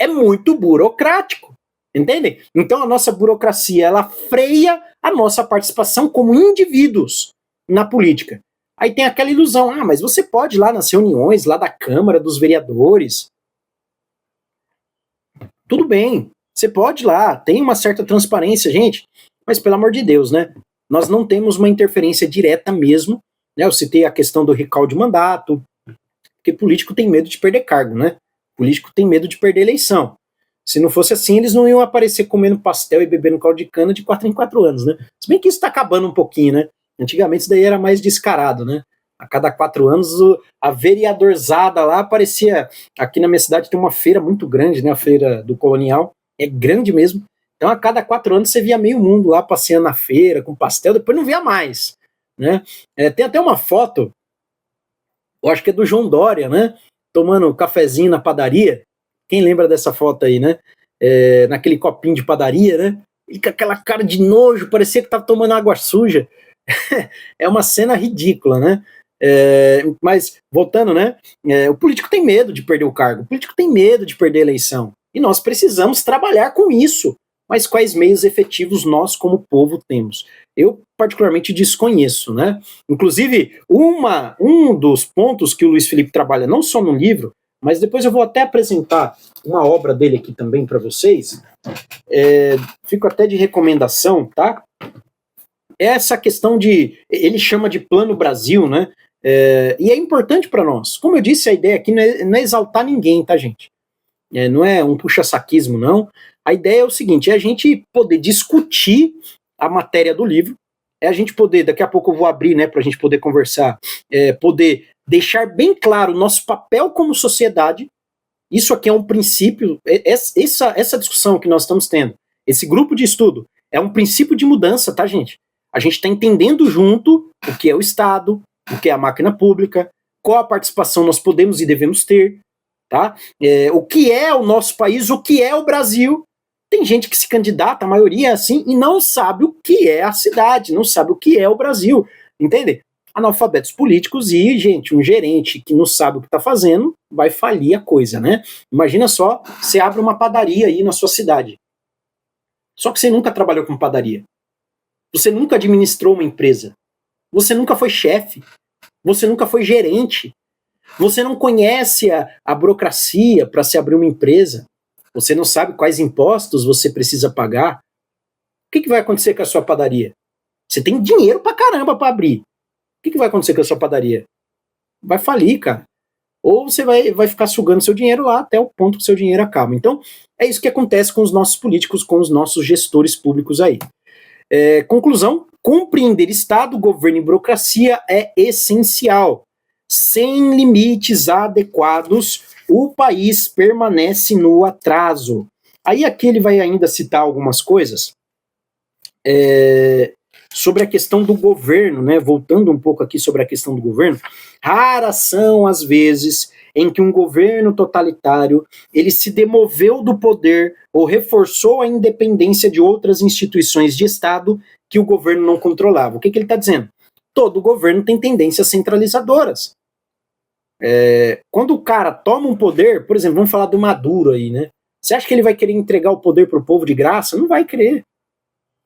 é muito burocrático, entende? Então a nossa burocracia, ela freia a nossa participação como indivíduos na política. Aí tem aquela ilusão, mas você pode ir lá nas reuniões, lá da Câmara dos Vereadores. Tudo bem, você pode ir lá, tem uma certa transparência, gente, mas pelo amor de Deus, né? Nós não temos uma interferência direta mesmo, né? Eu citei a questão do recall de mandato, porque político tem medo de perder cargo, né? Político tem medo de perder eleição. Se não fosse assim, eles não iam aparecer comendo pastel e bebendo caldo de cana de 4 em 4 anos, né? Se bem que isso tá acabando um pouquinho, né? Antigamente isso daí era mais descarado, né? A cada 4 anos a vereadorzada lá aparecia. Aqui na minha cidade tem uma feira muito grande, né? A feira do Colonial. É grande mesmo. Então a cada 4 anos você via meio mundo lá passeando na feira com pastel, depois não via mais, né? Tem até uma foto, eu acho que é do João Dória, né? Tomando um cafezinho na padaria. Quem lembra dessa foto aí, né? Naquele copinho de padaria, né? E com aquela cara de nojo, parecia que tava tomando água suja. É uma cena ridícula, né? Mas, voltando, né? O político tem medo de perder o cargo, o político tem medo de perder a eleição. E nós precisamos trabalhar com isso. Mas quais meios efetivos nós, como povo, temos? Eu, particularmente, desconheço, né? Inclusive, um dos pontos que o Luiz Felipe trabalha, não só no livro, mas depois eu vou até apresentar uma obra dele aqui também para vocês, fico até de recomendação, tá? Essa questão ele chama de Plano Brasil, né? E é importante para nós. Como eu disse, a ideia aqui não é exaltar ninguém, tá, gente? Não é um puxa-saquismo, não. A ideia é o seguinte, é a gente poder discutir a matéria do livro, é a gente poder, daqui a pouco eu vou abrir, né, para a gente poder conversar, poder deixar bem claro o nosso papel como sociedade. Isso aqui é um princípio, essa discussão que nós estamos tendo, esse grupo de estudo, é um princípio de mudança, tá, gente? A gente está entendendo junto o que é o Estado, o que é a máquina pública, qual a participação nós podemos e devemos ter, tá? O que é o nosso país, o que é o Brasil. Tem gente que se candidata, a maioria é assim, e não sabe o que é a cidade, não sabe o que é o Brasil, entende? Analfabetos políticos e, gente, um gerente que não sabe o que está fazendo, vai falir a coisa, né? Imagina só, você abre uma padaria aí na sua cidade. Só que você nunca trabalhou com padaria. Você nunca administrou uma empresa. Você nunca foi chefe. Você nunca foi gerente. Você não conhece a burocracia para se abrir uma empresa. Você não sabe quais impostos você precisa pagar. O que vai acontecer com a sua padaria? Você tem dinheiro pra caramba para abrir. O que vai acontecer com a sua padaria? Vai falir, cara. Ou você vai ficar sugando seu dinheiro lá até o ponto que seu dinheiro acaba. Então, é isso que acontece com os nossos políticos, com os nossos gestores públicos aí. Conclusão, compreender Estado, governo e burocracia é essencial. Sem limites adequados, o país permanece no atraso. Aí aqui ele vai ainda citar algumas coisas sobre a questão do governo, né? Voltando um pouco aqui sobre a questão do governo, raras são as vezes em que um governo totalitário ele se demoveu do poder ou reforçou a independência de outras instituições de Estado que o governo não controlava. O que ele está dizendo? Todo governo tem tendências centralizadoras. Quando o cara toma um poder, por exemplo, vamos falar do Maduro aí, né? Você acha que ele vai querer entregar o poder para o povo de graça? Não vai querer.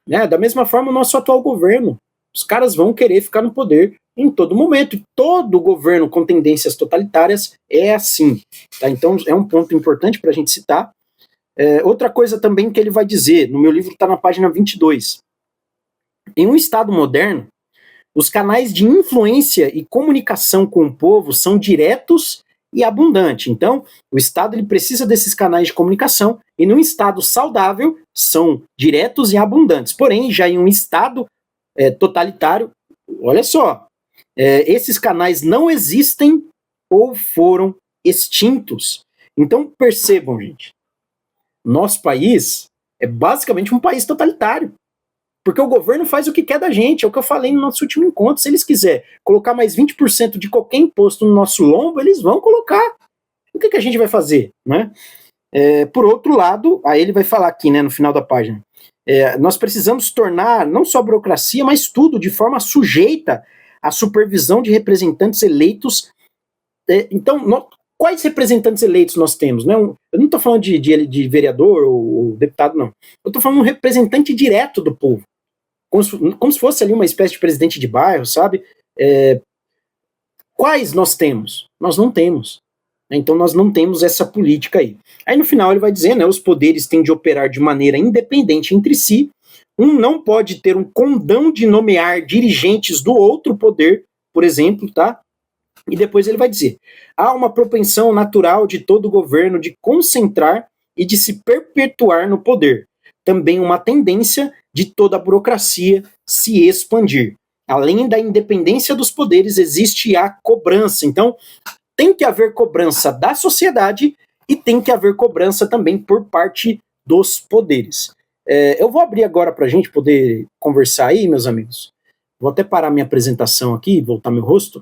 Né? Da mesma forma, o nosso atual governo. Os caras vão querer ficar no poder em todo momento. Todo governo com tendências totalitárias é assim. Tá? Então, é um ponto importante para a gente citar. Outra coisa também que ele vai dizer, no meu livro está na página 22. Em um Estado moderno, os canais de influência e comunicação com o povo são diretos e abundantes. Então, o Estado ele precisa desses canais de comunicação e num Estado saudável são diretos e abundantes. Porém, já em um Estado totalitário, olha só, esses canais não existem ou foram extintos. Então, percebam, gente, nosso país é basicamente um país totalitário. Porque o governo faz o que quer da gente, é o que eu falei no nosso último encontro. Se eles quiserem colocar mais 20% de qualquer imposto no nosso lombo, eles vão colocar. O que a gente vai fazer? Né? Por outro lado, aí ele vai falar aqui, né, no final da página, nós precisamos tornar não só a burocracia, mas tudo de forma sujeita à supervisão de representantes eleitos. Então, quais representantes eleitos nós temos? Né? Eu não estou falando de vereador ou deputado, não. Eu estou falando de um representante direto do povo. Como se fosse ali uma espécie de presidente de bairro, sabe? Quais nós temos? Nós não temos. Então nós não temos essa política aí. Aí no final ele vai dizer, né, os poderes têm de operar de maneira independente entre si, um não pode ter um condão de nomear dirigentes do outro poder, por exemplo, tá? E depois ele vai dizer, há uma propensão natural de todo governo de concentrar e de se perpetuar no poder. Também uma tendência de toda a burocracia se expandir. Além da independência dos poderes, existe a cobrança. Então, tem que haver cobrança da sociedade e tem que haver cobrança também por parte dos poderes. Eu vou abrir agora para a gente poder conversar aí, meus amigos. Vou até parar minha apresentação aqui, voltar meu rosto.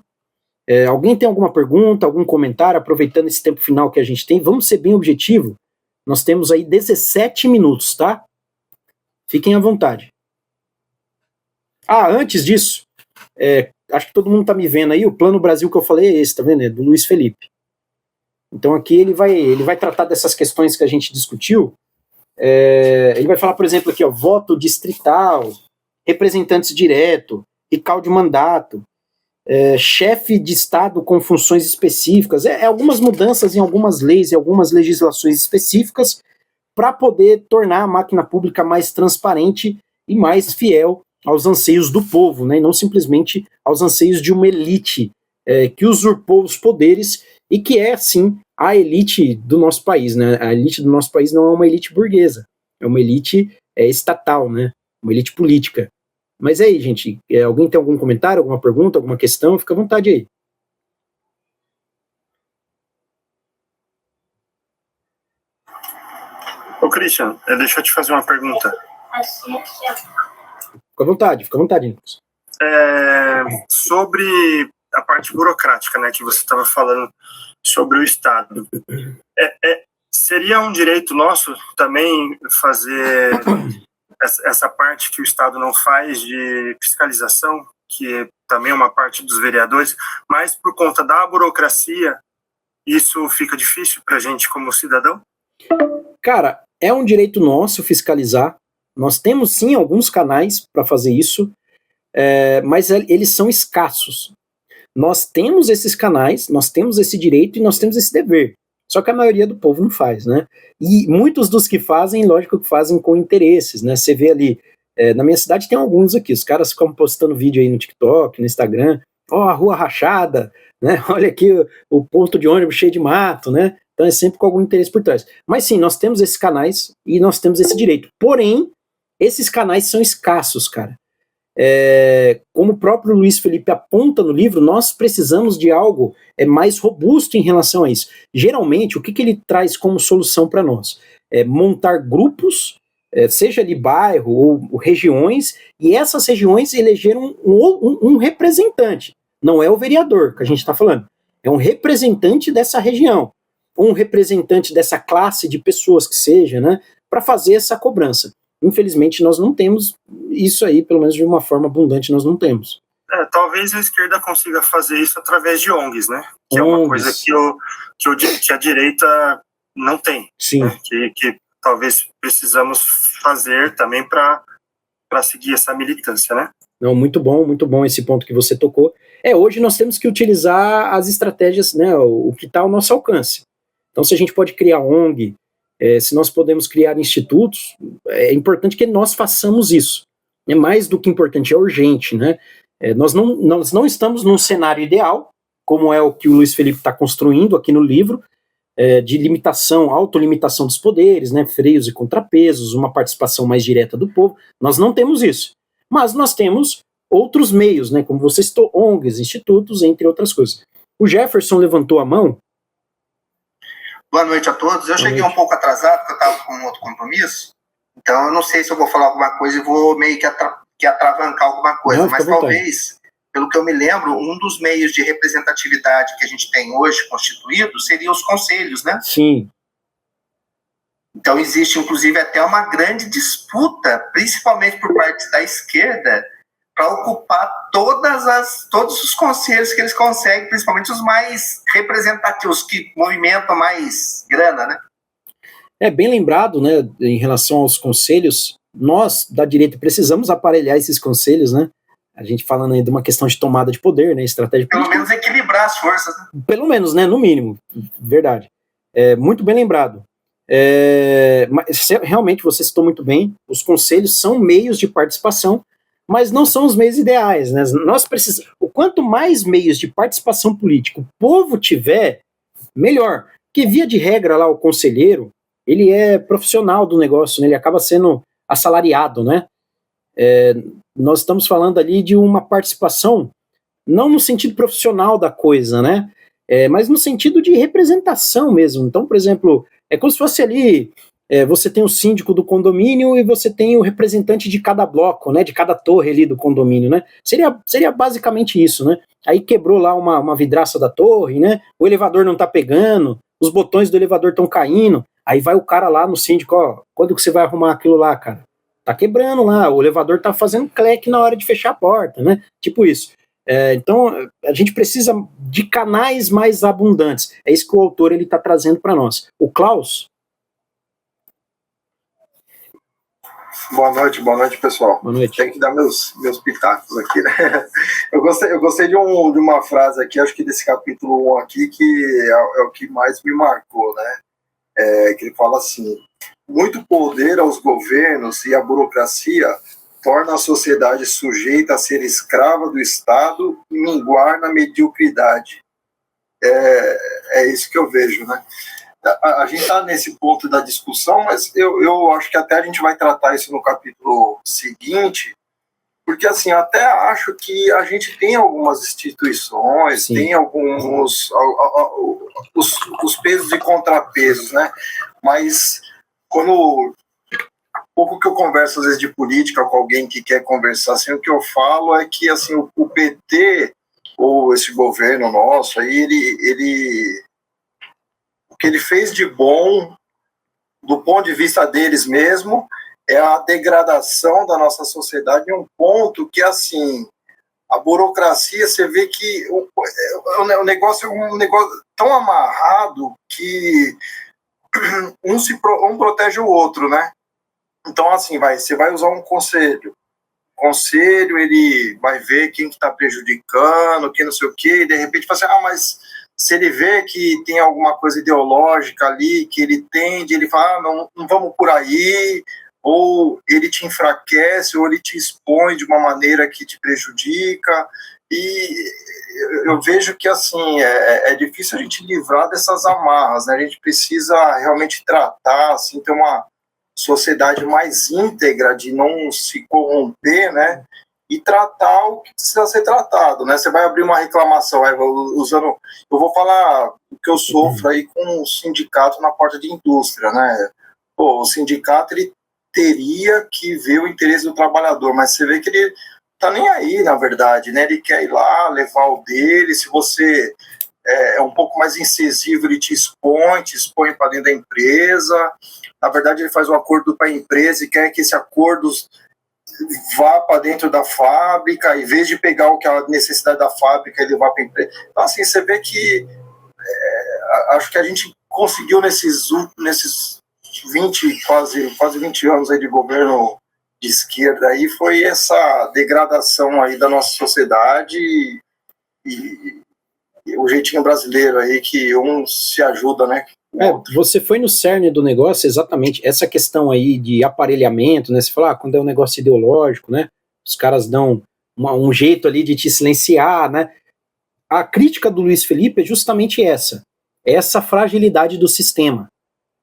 Alguém tem alguma pergunta, algum comentário, aproveitando esse tempo final que a gente tem? Vamos ser bem objetivo. Nós temos aí 17 minutos, tá? Fiquem à vontade. Antes disso, acho que todo mundo tá me vendo aí, o Plano Brasil que eu falei é esse, tá vendo? É do Luiz Felipe. Então aqui ele vai tratar dessas questões que a gente discutiu. Ele vai falar, por exemplo, aqui, ó, voto distrital, representantes direto, recall de mandato, chefe de Estado com funções específicas, algumas mudanças em algumas leis e algumas legislações específicas para poder tornar a máquina pública mais transparente e mais fiel aos anseios do povo, né, e não simplesmente aos anseios de uma elite que usurpou os poderes e que é, sim, a elite do nosso país. Né? A elite do nosso país não é uma elite burguesa, é uma elite estatal, né? Uma elite política. Mas aí, gente, alguém tem algum comentário, alguma pergunta, alguma questão? Fica à vontade aí. Ô, Christian, deixa eu te fazer uma pergunta. Fica à vontade, Nicolas. Sobre a parte burocrática, né, que você estava falando sobre o Estado. Seria um direito nosso também fazer essa parte que o Estado não faz de fiscalização, que também é uma parte dos vereadores, mas por conta da burocracia, isso fica difícil para a gente como cidadão? Cara, é um direito nosso fiscalizar. Nós temos sim alguns canais para fazer isso, mas eles são escassos. Nós temos esses canais, nós temos esse direito e nós temos esse dever. Só que a maioria do povo não faz, né? E muitos dos que fazem, lógico que fazem com interesses, né? Você vê ali, na minha cidade tem alguns aqui, os caras ficam postando vídeo aí no TikTok, no Instagram, a rua rachada, né? Olha aqui o ponto de ônibus cheio de mato, né? Então é sempre com algum interesse por trás. Mas sim, nós temos esses canais e nós temos esse direito. Porém, esses canais são escassos, cara. Como o próprio Luiz Felipe aponta no livro, nós precisamos de algo mais robusto em relação a isso. Geralmente, o que ele traz como solução para nós? Montar grupos, seja de bairro ou regiões, e essas regiões elegeram um representante. Não é o vereador que a gente está falando, é um representante dessa região, um representante dessa classe de pessoas que seja, né, para fazer essa cobrança. Infelizmente, nós não temos isso aí, pelo menos de uma forma abundante, nós não temos. Talvez a esquerda consiga fazer isso através de ONGs, né? Que é uma coisa que a direita não tem. Sim. Né? Que talvez precisamos fazer também para seguir essa militância, né? Não, muito bom esse ponto que você tocou. Hoje nós temos que utilizar as estratégias, né, o que está ao nosso alcance. Então, se a gente pode criar ONG, se nós podemos criar institutos, é importante que nós façamos isso. É mais do que importante, é urgente, né? Nós não estamos num cenário ideal, como é o que o Luiz Felipe está construindo aqui no livro, de limitação, autolimitação dos poderes, né, freios e contrapesos, uma participação mais direta do povo. Nós não temos isso. Mas nós temos outros meios, né, como você citou, ONGs, institutos, entre outras coisas. O Jefferson levantou a mão. Boa noite a todos. Eu cheguei um pouco atrasado, porque eu estava com um outro compromisso. Então, eu não sei se eu vou falar alguma coisa e vou meio que atravancar alguma coisa. Mas talvez, pelo que eu me lembro, um dos meios de representatividade que a gente tem hoje constituído seriam os conselhos, né? Sim. Então, existe, inclusive, até uma grande disputa, principalmente por parte da esquerda, para ocupar todas todos os conselhos que eles conseguem, principalmente os mais representativos, que movimentam mais grana, né? Bem lembrado, né, em relação aos conselhos, nós, da direita, precisamos aparelhar esses conselhos, né? A gente falando aí de uma questão de tomada de poder, né, estratégia política. Pelo menos equilibrar as forças. Né? Pelo menos, né, no mínimo, verdade. Muito bem lembrado. Mas realmente, você citou muito bem, os conselhos são meios de participação, mas não são os meios ideais, né? Nós precisamos, o quanto mais meios de participação política o povo tiver, melhor. Porque, via de regra, lá, o conselheiro, ele é profissional do negócio, né? Ele acaba sendo assalariado, né? Nós estamos falando ali de uma participação, não no sentido profissional da coisa, né? Mas no sentido de representação mesmo. Então, por exemplo, é como se fosse ali, você tem o síndico do condomínio e você tem o representante de cada bloco, né? De cada torre ali do condomínio, né? Seria basicamente isso, né? Aí quebrou lá uma vidraça da torre, né? O elevador não tá pegando, os botões do elevador estão caindo, aí vai o cara lá no síndico, ó, quando que você vai arrumar aquilo lá, cara? Tá quebrando lá, o elevador tá fazendo cleque na hora de fechar a porta, né? Tipo isso. Então, a gente precisa de canais mais abundantes. É isso que o autor ele tá trazendo para nós. O Klaus? Boa noite, pessoal. Boa noite. Tem que dar meus pitacos aqui, né? Eu gostei de uma frase aqui, acho que desse capítulo 1 aqui, que é o que mais me marcou, né? Que ele fala assim: muito poder aos governos e à burocracia torna a sociedade sujeita a ser escrava do Estado e minguar na mediocridade. É isso que eu vejo, né? A gente está nesse ponto da discussão, mas eu acho que até a gente vai tratar isso no capítulo seguinte, porque assim, até acho que a gente tem algumas instituições, Sim. tem alguns os pesos e contrapesos, né? Mas quando pouco que eu converso às vezes de política com alguém que quer conversar, assim, o que eu falo é que assim, o PT ou esse governo nosso aí, ele o que ele fez de bom do ponto de vista deles mesmo é a degradação da nossa sociedade em um ponto que, assim, a burocracia, você vê que o negócio é um negócio tão amarrado que um protege o outro, né? Então, assim, você vai usar um conselho. O conselho, ele vai ver quem que está prejudicando, quem não sei o quê, e de repente fala assim, mas se ele vê que tem alguma coisa ideológica ali, que ele tende, ele fala, não vamos por aí, ou ele te enfraquece, ou ele te expõe de uma maneira que te prejudica, e eu vejo que, assim, é difícil a gente livrar dessas amarras, né? A gente precisa realmente tratar, assim, ter uma sociedade mais íntegra, de não se corromper, né? E tratar o que precisa ser tratado, né? Você vai abrir uma reclamação, eu vou falar o que eu sofro aí com o sindicato na porta de indústria, né? O sindicato, ele teria que ver o interesse do trabalhador, mas você vê que ele tá nem aí, na verdade, né? Ele quer ir lá, levar o dele, se você é um pouco mais incisivo, ele te expõe para dentro da empresa. Na verdade, ele faz um acordo para a empresa e quer que esse acordo vá para dentro da fábrica, em vez de pegar o que é a necessidade da fábrica e levar para a empresa. Então, assim, você vê que acho que a gente conseguiu nesses 20, quase 20 anos aí de governo de esquerda, aí foi essa degradação aí da nossa sociedade e o jeitinho brasileiro aí que um se ajuda, né? Você foi no cerne do negócio, exatamente, essa questão aí de aparelhamento, né? Você fala, quando é um negócio ideológico, né? Os caras dão um jeito ali de te silenciar, né? A crítica do Luiz Felipe é justamente essa fragilidade do sistema,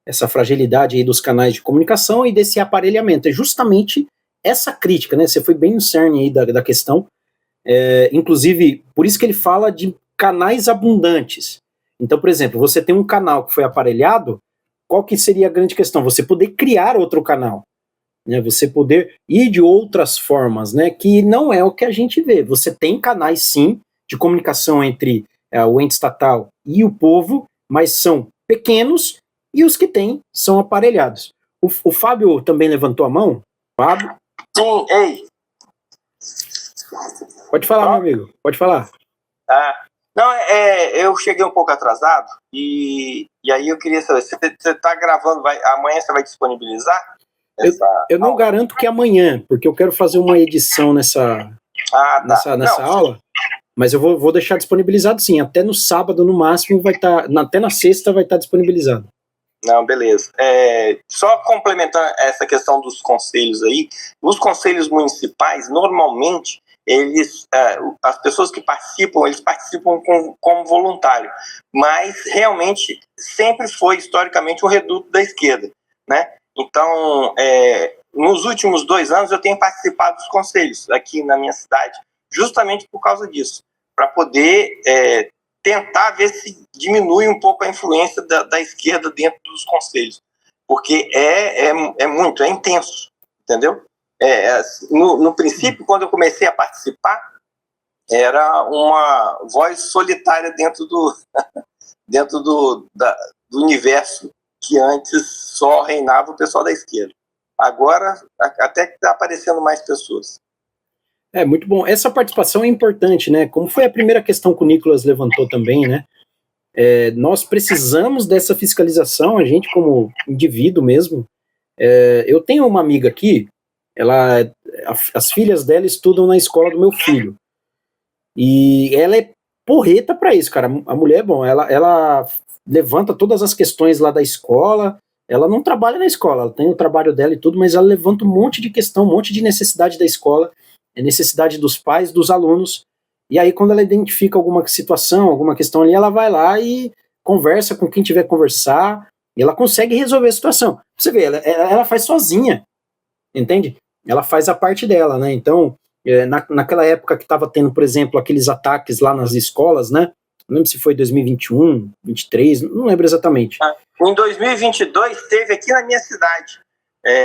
essa fragilidade aí dos canais de comunicação e desse aparelhamento, é justamente essa crítica, né? Você foi bem no cerne aí da questão, inclusive, por isso que ele fala de canais abundantes. Então, por exemplo, você tem um canal que foi aparelhado, qual que seria a grande questão? Você poder criar outro canal, né? Você poder ir de outras formas, né? Que não é o que a gente vê. Você tem canais, sim, de comunicação entre o ente estatal e o povo, mas são pequenos e os que tem são aparelhados. O Fábio também levantou a mão? Fábio? Sim, ei. Pode falar, meu amigo. Pode falar. Não, eu cheguei um pouco atrasado e aí eu queria saber, você está gravando, amanhã você vai disponibilizar? Eu não garanto que amanhã, porque eu quero fazer uma edição nessa aula, mas eu vou deixar disponibilizado sim, até no sábado no máximo vai estar, até na sexta vai estar disponibilizado. Não, beleza. Só complementando essa questão dos conselhos aí, os conselhos municipais, normalmente, as pessoas que participam, eles participam como voluntário, mas realmente sempre foi historicamente um reduto da esquerda, né? Então, nos últimos 2 anos eu tenho participado dos conselhos aqui na minha cidade, justamente por causa disso, para poder tentar ver se diminui um pouco a influência da esquerda dentro dos conselhos, porque é intenso, entendeu? No princípio, quando eu comecei a participar, era uma voz solitária dentro do universo que antes só reinava o pessoal da esquerda. Agora, até que está aparecendo mais pessoas. Muito bom. Essa participação é importante, né? Como foi a primeira questão que o Nicolas levantou também, né? Nós precisamos dessa fiscalização, a gente como indivíduo mesmo. Eu tenho uma amiga aqui, as filhas dela estudam na escola do meu filho. E ela é porreta para isso, cara. A mulher, ela levanta todas as questões lá da escola. Ela não trabalha na escola, ela tem o trabalho dela e tudo, mas ela levanta um monte de questão, um monte de necessidade da escola, necessidade dos pais, dos alunos. E aí, quando ela identifica alguma situação, alguma questão ali, ela vai lá e conversa com quem tiver que conversar, e ela consegue resolver a situação. Você vê, ela faz sozinha, entende? Ela faz a parte dela, né? Então, naquela época que estava tendo, por exemplo, aqueles ataques lá nas escolas, né? Não lembro se foi 2021, 2023, não lembro exatamente. Em 2022, teve aqui na minha cidade,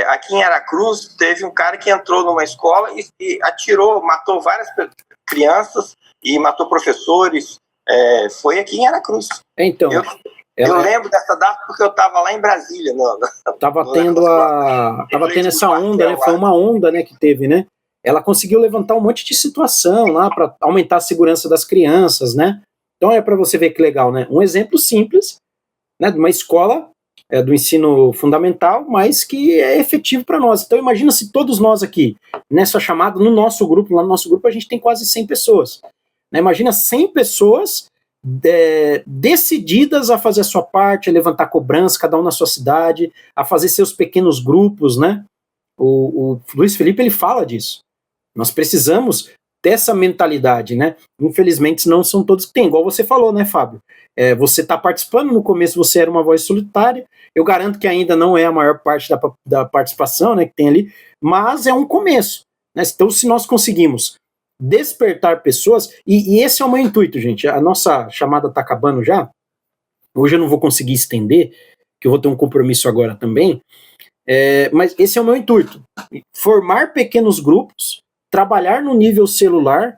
aqui em Aracruz, teve um cara que entrou numa escola e atirou, matou várias crianças e matou professores. Foi aqui em Aracruz. Então, eu lembro dessa data porque eu estava lá em Brasília. Tava tendo essa onda, né? Foi uma onda, né, que teve, né? Ela conseguiu levantar um monte de situação lá para aumentar a segurança das crianças, né? Então para você ver que legal, né? Um exemplo simples, né, de uma escola do ensino fundamental, mas que é efetivo para nós. Então imagina se todos nós aqui, nessa chamada, lá no nosso grupo a gente tem quase 100 pessoas. Né? Imagina 100 pessoas decididas a fazer a sua parte, a levantar cobrança, cada um na sua cidade, a fazer seus pequenos grupos, né? O Luiz Felipe, ele fala disso. Nós precisamos dessa mentalidade, né? Infelizmente, não são todos que têm, igual você falou, né, Fábio? Você está participando, no começo você era uma voz solitária, eu garanto que ainda não é a maior parte da participação, né, que tem ali, mas é um começo, né? Então, se nós conseguimos despertar pessoas, e esse é o meu intuito, gente, a nossa chamada está acabando já, hoje eu não vou conseguir estender, que eu vou ter um compromisso agora também, mas esse é o meu intuito, formar pequenos grupos, trabalhar no nível celular,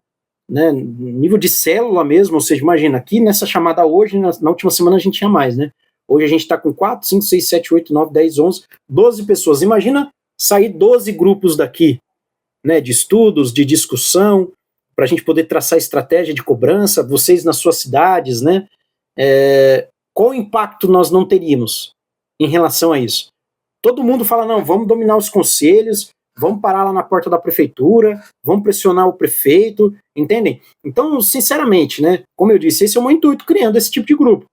né, nível de célula mesmo, ou seja, imagina, aqui nessa chamada hoje, na última semana a gente tinha mais, né, hoje a gente está com 4, 5, 6, 7, 8, 9, 10, 11, 12 pessoas, imagina sair 12 grupos daqui, né, de estudos, de discussão, para a gente poder traçar estratégia de cobrança, vocês nas suas cidades, né, qual impacto nós não teríamos em relação a isso? Todo mundo fala, não, vamos dominar os conselhos, vamos parar lá na porta da prefeitura, vamos pressionar o prefeito, entendem? Então, sinceramente, né, como eu disse, esse é o meu intuito, criando esse tipo de grupo.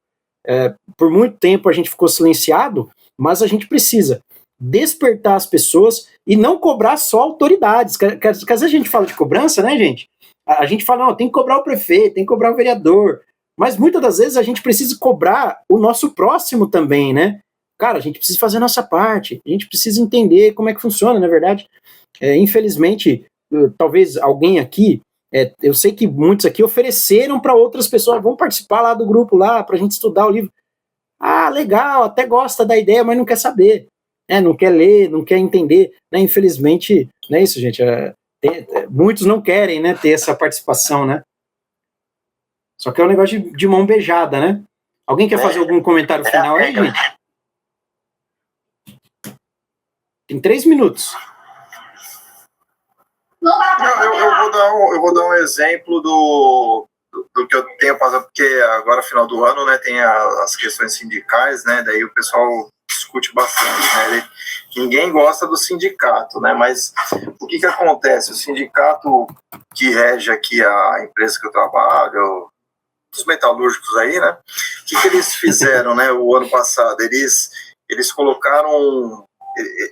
Por muito tempo a gente ficou silenciado, mas a gente precisa despertar as pessoas e não cobrar só autoridades, que às vezes a gente fala de cobrança, né, gente? A gente fala, não, tem que cobrar o prefeito, tem que cobrar o vereador, mas muitas das vezes a gente precisa cobrar o nosso próximo também, né? Cara, a gente precisa fazer a nossa parte, a gente precisa entender como é que funciona, na verdade. Infelizmente, talvez alguém aqui, eu sei que muitos aqui ofereceram para outras pessoas, vão participar lá do grupo lá, para a gente estudar o livro. Ah, legal, até gosta da ideia, mas não quer saber. Não quer ler, não quer entender. Né? Infelizmente, não é isso, gente. Muitos não querem, né, ter essa participação, né? Só que é um negócio de mão beijada, né? Alguém quer fazer algum comentário final aí, gente? Tem 3 minutos. Eu vou dar um exemplo do que eu tenho passado, porque agora, final do ano, né, tem as questões sindicais, né, daí o pessoal discute bastante, né, ninguém gosta do sindicato, né, mas o que acontece? O sindicato que rege aqui a empresa que eu trabalho, os metalúrgicos aí, né, o que eles fizeram, né, o ano passado? Eles colocaram...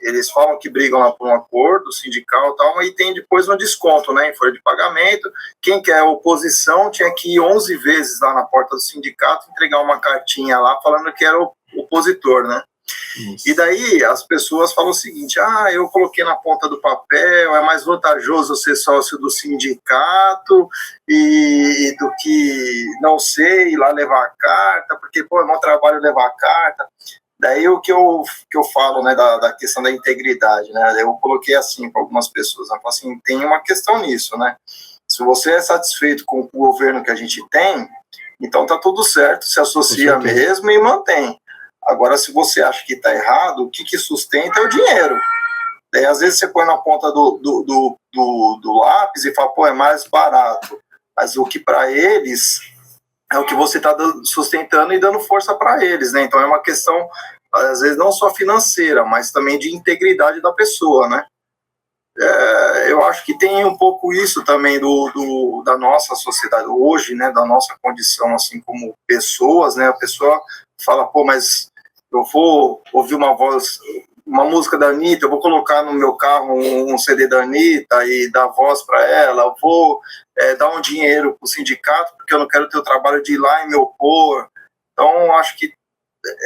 Eles falam que brigam lá por um acordo sindical e tal, e tem depois um desconto, né, em folha de pagamento. Quem quer oposição tinha que ir 11 vezes lá na porta do sindicato entregar uma cartinha lá falando que era opositor, né. Isso. E daí as pessoas falam o seguinte: eu coloquei na ponta do papel, é mais vantajoso ser sócio do sindicato e do que, não sei, ir lá levar a carta, porque, é meu trabalho levar a carta. Daí o que eu falo, né, da questão da integridade, né, eu coloquei assim para algumas pessoas, né, assim, tem uma questão nisso, né, se você é satisfeito com o governo que a gente tem, então tá tudo certo, se associa mesmo e mantém. Agora, se você acha que tá errado, o que sustenta é o dinheiro. Daí, às vezes você põe na ponta do lápis e fala, é mais barato, mas o que para eles... é o que você está sustentando e dando força para eles, né? Então é uma questão, às vezes, não só financeira, mas também de integridade da pessoa, né? Eu acho que tem um pouco isso também da nossa sociedade hoje, né? Da nossa condição, assim, como pessoas, né? A pessoa fala, mas eu vou ouvir uma música da Anitta, eu vou colocar no meu carro um CD da Anitta e dar voz para ela, eu vou dar um dinheiro para o sindicato porque eu não quero ter o trabalho de ir lá e me opor. Então, acho que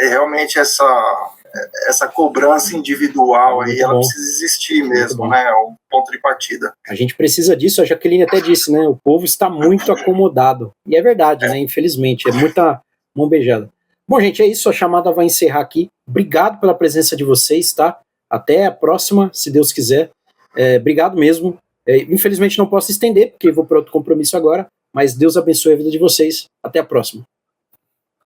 realmente essa cobrança individual aí, ela precisa existir mesmo, né? É um ponto de partida. A gente precisa disso, a Jaqueline até disse, né? O povo está muito acomodado. E é verdade, né? Infelizmente, é muita mão beijada. Bom, gente, é isso, a chamada vai encerrar aqui. Obrigado pela presença de vocês, tá? Até a próxima, se Deus quiser. Obrigado mesmo. Infelizmente não posso estender, porque vou para outro compromisso agora, mas Deus abençoe a vida de vocês. Até a próxima.